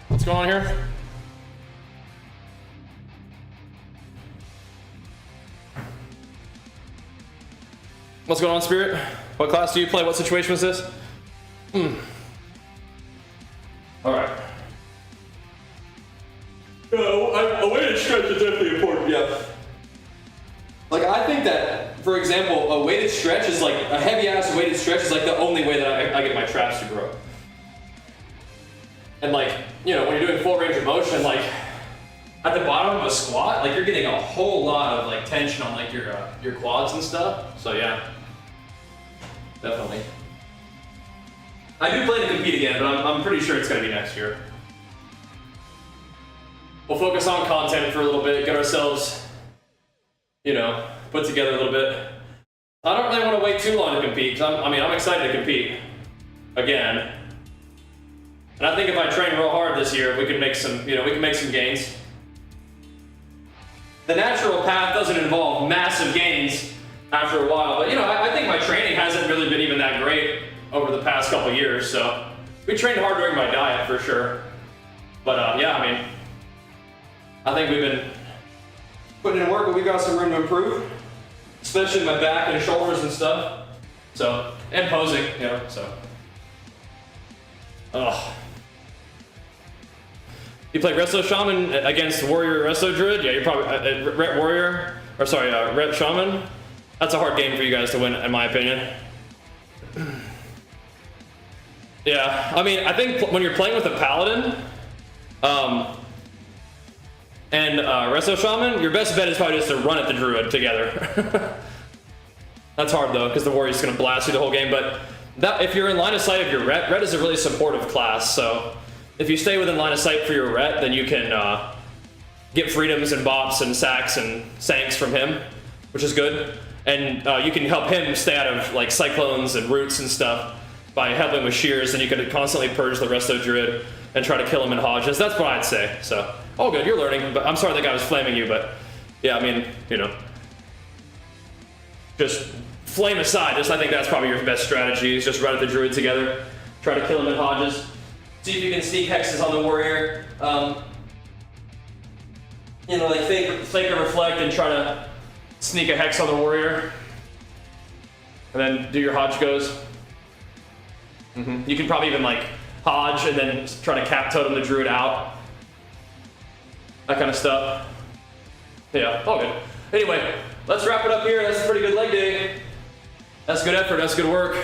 What's going on here? What's going on, Spirit? What class do you play? What situation was this? All right. A weighted stretch is definitely important, yeah. Like, I think that, for example, a weighted stretch is like, a heavy-ass weighted stretch is like the only way that I get my traps to grow. And like, you know, when you're doing full range of motion, like, at the bottom of a squat, like, you're getting a whole lot of like tension on like your quads and stuff. So yeah, definitely. I do plan to compete again, but I'm pretty sure it's gonna be next year. We'll focus on content for a little bit, get ourselves, you know, put together a little bit. I don't really want to wait too long to compete, because I'm excited to compete again. And I think if I train real hard this year, we can make some, we can make some gains. The natural path doesn't involve massive gains after a while, but I think my training hasn't really been even that great over the past couple years, so we trained hard during my diet for sure. But yeah, I think we've been putting in work, but we've got some room to improve, especially my back and shoulders and stuff. So, and posing, so. Oh. You play Resto Shaman against Warrior Resto Druid? Yeah, you're probably Ret Warrior, or sorry, Ret Shaman. That's a hard game for you guys to win, in my opinion. Yeah, I think when you're playing with a Paladin, and Resto Shaman, your best bet is probably just to run at the Druid together. That's hard though, because the Warrior's gonna blast you the whole game, but if you're in line of sight of your Ret is a really supportive class, so if you stay within line of sight for your Ret, then you can get freedoms and bops and sacks and sanks from him, which is good. And you can help him stay out of like cyclones and roots and stuff by helping with shears, and you can constantly purge the Resto Druid and try to kill him in Hodges. That's what I'd say. So, all good, you're learning, but I'm sorry that guy was flaming you, but yeah, just flame aside, I think that's probably your best strategy, is just run at the Druid together, try to kill him in Hodges. See if you can sneak hexes on the Warrior. Like fake a reflect and try to sneak a hex on the Warrior. And then do your Hodge goes. You can probably even like Hodge and then try to cap totem the Druid out. That kind of stuff. Yeah, all good. Anyway, let's wrap it up here. That's a pretty good leg day. That's good effort, that's good work.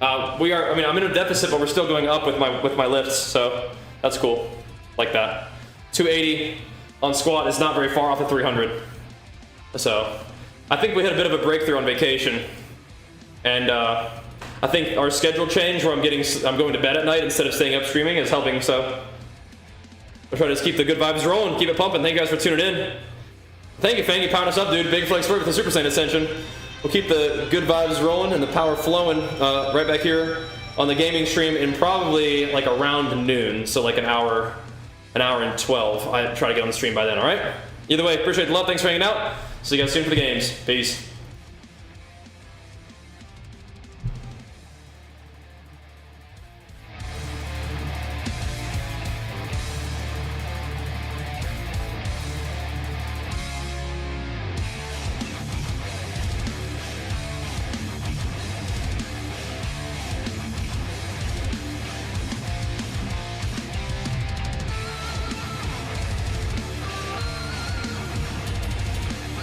I'm in a deficit, but we're still going up with my lifts, so that's cool. Like that. 280 on squat is not very far off the 300. So I think we had a bit of a breakthrough on vacation. And I think our schedule change where I'm going to bed at night instead of staying up streaming is helping, so we'll try to just keep the good vibes rolling, keep it pumping. Thank you guys for tuning in. Thank you, Fangy, pound us up, dude. Big flex with the Super Saiyan Ascension. We'll keep the good vibes rolling and the power flowing right back here on the gaming stream in probably like around noon, so like an hour and 12. I try to get on the stream by then, all right? Either way, appreciate the love. Thanks for hanging out. See you guys soon for the games. Peace.